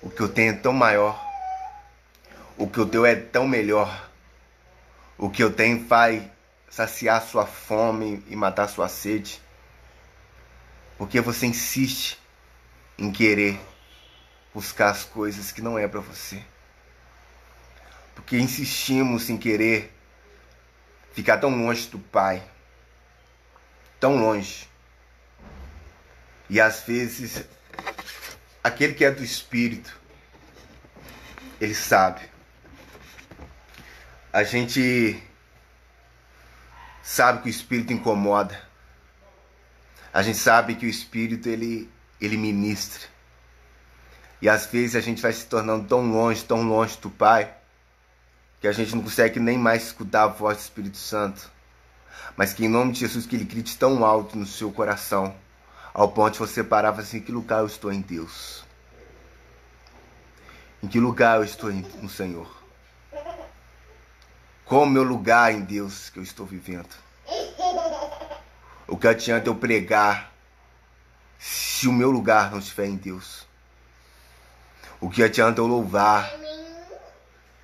[SPEAKER 2] o que eu tenho é tão maior, o que eu tenho é tão melhor, o que eu tenho vai saciar sua fome e matar sua sede. Porque você insiste em querer buscar as coisas que não é para você. Porque insistimos em querer ficar tão longe do Pai. Tão longe. E às vezes, aquele que é do Espírito, ele sabe. A gente sabe que o Espírito incomoda. A gente sabe que o Espírito, ele ministra. E às vezes a gente vai se tornando tão longe do Pai, que a gente não consegue nem mais escutar a voz do Espírito Santo. Mas que em nome de Jesus, que Ele grite tão alto no seu coração, ao ponto de você parar e falar assim: em que lugar eu estou em Deus? Em que lugar eu estou no Senhor? Qual o meu lugar em Deus que eu estou vivendo? O que adianta eu pregar se o meu lugar não estiver em Deus? O que adianta eu louvar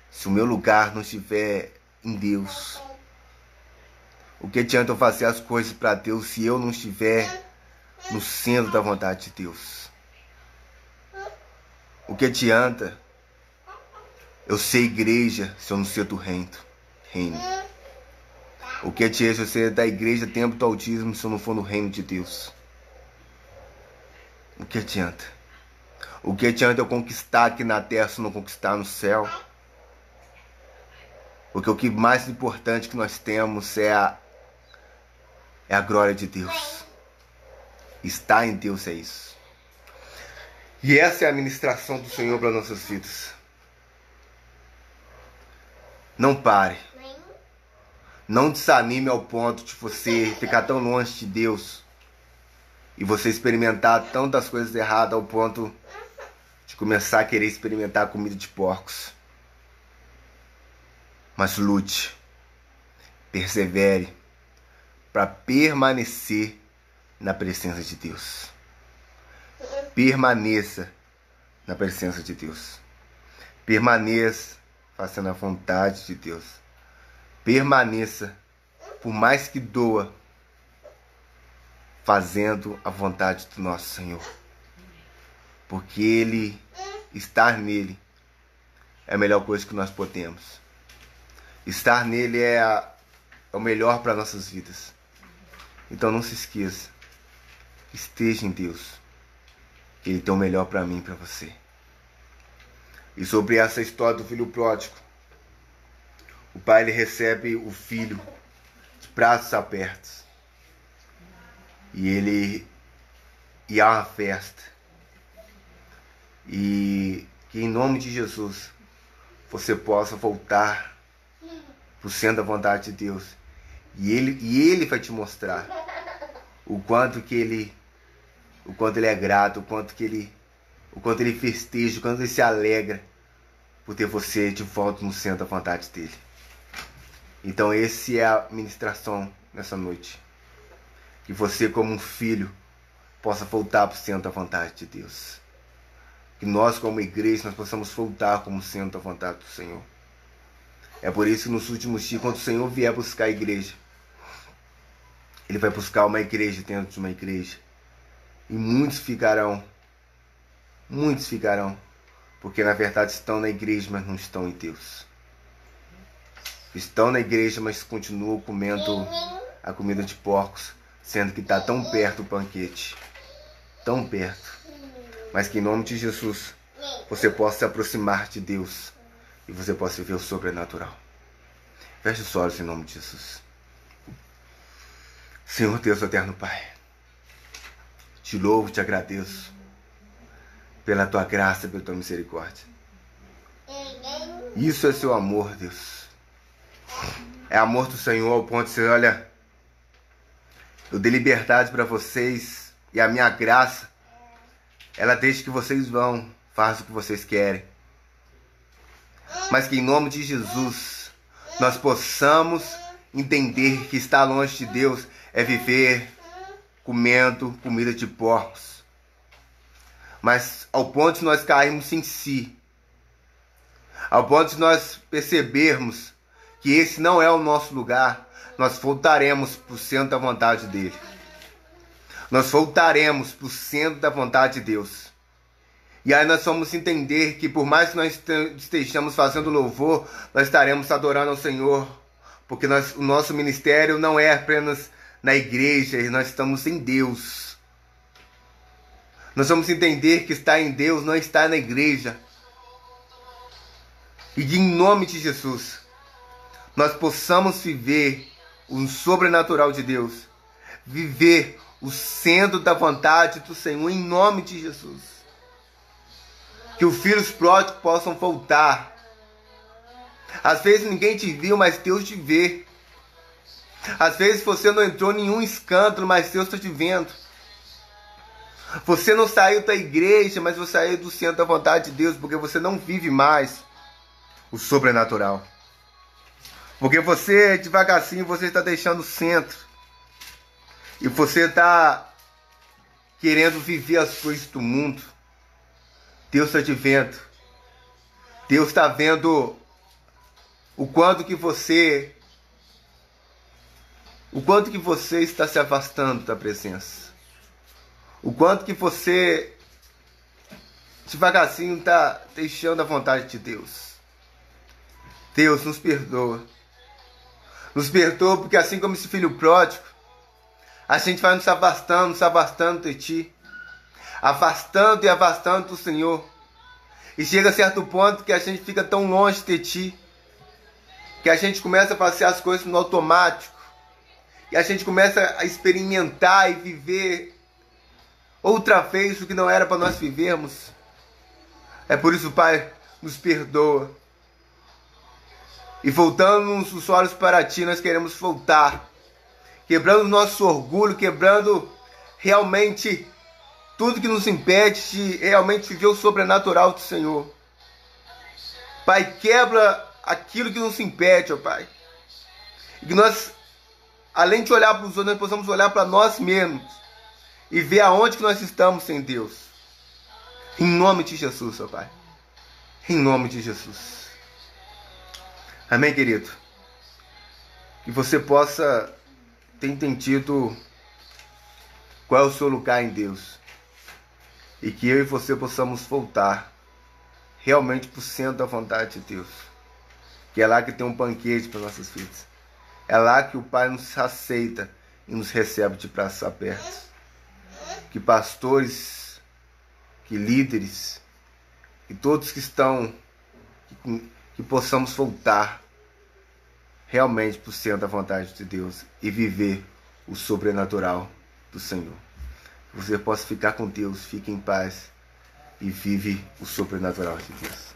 [SPEAKER 2] se o meu lugar não estiver em Deus? O que adianta eu fazer as coisas para Deus se eu não estiver no centro da vontade de Deus? O que adianta eu ser igreja se eu não ser do reino? O que adianta eu ser da igreja Templo do Altíssimo se eu não for no reino de Deus? O que adianta? O que adianta eu conquistar aqui na terra se eu não conquistar no céu? Porque o que mais importante que nós temos é a glória de Deus. Estar em Deus é isso. E essa é a ministração do Senhor para nossas vidas. Não pare. Não desanime ao ponto de você ficar tão longe de Deus e você experimentar tantas coisas erradas ao ponto de começar a querer experimentar comida de porcos. Mas lute, persevere para permanecer na presença de Deus. Permaneça na presença de Deus. Permaneça fazendo a vontade de Deus. Permaneça, por mais que doa, fazendo a vontade do nosso Senhor. Porque Ele, estar nele, é a melhor coisa que nós podemos. Estar nele é o melhor para nossas vidas. Então não se esqueça. Esteja em Deus. Ele tem o melhor para mim e para você. E sobre essa história do filho pródigo, o pai ele recebe o filho de braços abertos. E há uma festa. E que em nome de Jesus você possa voltar para o centro da vontade de Deus. E ele vai te mostrar o quanto ele é grato, o o quanto ele festeja, o quanto ele se alegra por ter você de volta no centro da vontade dele. Então esse é a ministração nessa noite. Que você, como um filho, possa voltar para o centro da vontade de Deus. Que nós, como igreja, nós possamos voltar como centro da vontade do Senhor. É por isso que nos últimos dias, quando o Senhor vier buscar a igreja, Ele vai buscar uma igreja dentro de uma igreja. E muitos ficarão, porque na verdade estão na igreja, mas não estão em Deus. Estão na igreja, mas continuam comendo a comida de porcos, sendo que está tão perto o banquete. Tão perto. Mas que em nome de Jesus, você possa se aproximar de Deus e você possa viver o sobrenatural. Feche os olhos em nome de Jesus. Senhor Deus eterno Pai, te louvo, te agradeço pela tua graça, pela tua misericórdia. Isso é seu amor, Deus. É amor do Senhor ao ponto de dizer, olha, eu dei liberdade para vocês e a minha graça, ela deixa que vocês vão, faz o que vocês querem. Mas que em nome de Jesus, nós possamos entender que estar longe de Deus é viver comendo comida de porcos. Mas ao ponto de nós cairmos em si, ao ponto de nós percebermos que esse não é o nosso lugar, nós voltaremos para o centro da vontade dele. Nós voltaremos para o centro da vontade de Deus. E aí nós vamos entender que por mais que nós estejamos fazendo louvor, nós estaremos adorando ao Senhor. Porque o nosso ministério não é apenas na igreja, nós estamos em Deus. Nós vamos entender que estar em Deus não está na igreja. E que em nome de Jesus, nós possamos viver o sobrenatural de Deus. Viver o centro da vontade do Senhor em nome de Jesus. Que os filhos pródigos possam voltar. Às vezes ninguém te viu, mas Deus te vê. Às vezes você não entrou em nenhum escândalo, mas Deus está te vendo. Você não saiu da igreja, mas você saiu do centro da vontade de Deus, porque você não vive mais o sobrenatural. Porque você, devagarzinho, você está deixando o centro. E você está querendo viver as coisas do mundo. Deus está te vendo. Deus está vendo o quanto que você está se afastando da presença. O quanto que você devagarzinho está deixando a vontade de Deus. Deus, nos perdoa. Nos perdoa porque assim como esse filho pródigo, a gente vai nos afastando de Ti. Afastando e afastando do Senhor. E chega a certo ponto que a gente fica tão longe de Ti, que a gente começa a fazer as coisas no automático. E a gente começa a experimentar e viver outra vez o que não era para nós vivermos. É por isso, Pai, nos perdoa. E voltando os olhos para Ti, nós queremos voltar. Quebrando o nosso orgulho, quebrando realmente tudo que nos impede de realmente viver o sobrenatural do Senhor. Pai, quebra aquilo que nos impede, ó Pai. E que nós, além de olhar para os outros, nós possamos olhar para nós mesmos. E ver aonde que nós estamos sem Deus. Em nome de Jesus, ó Pai. Em nome de Jesus. Amém, querido? Que você possa ter entendido qual é o seu lugar em Deus. E que eu e você possamos voltar realmente para o centro da vontade de Deus. Que é lá que tem um banquete para nossas vidas. É lá que o Pai nos aceita e nos recebe de braços abertos. Que pastores, que líderes, que todos que estão, que possamos voltar realmente para o centro da vontade de Deus e viver o sobrenatural do Senhor. Que você possa ficar com Deus, fique em paz e vive o sobrenatural de Deus.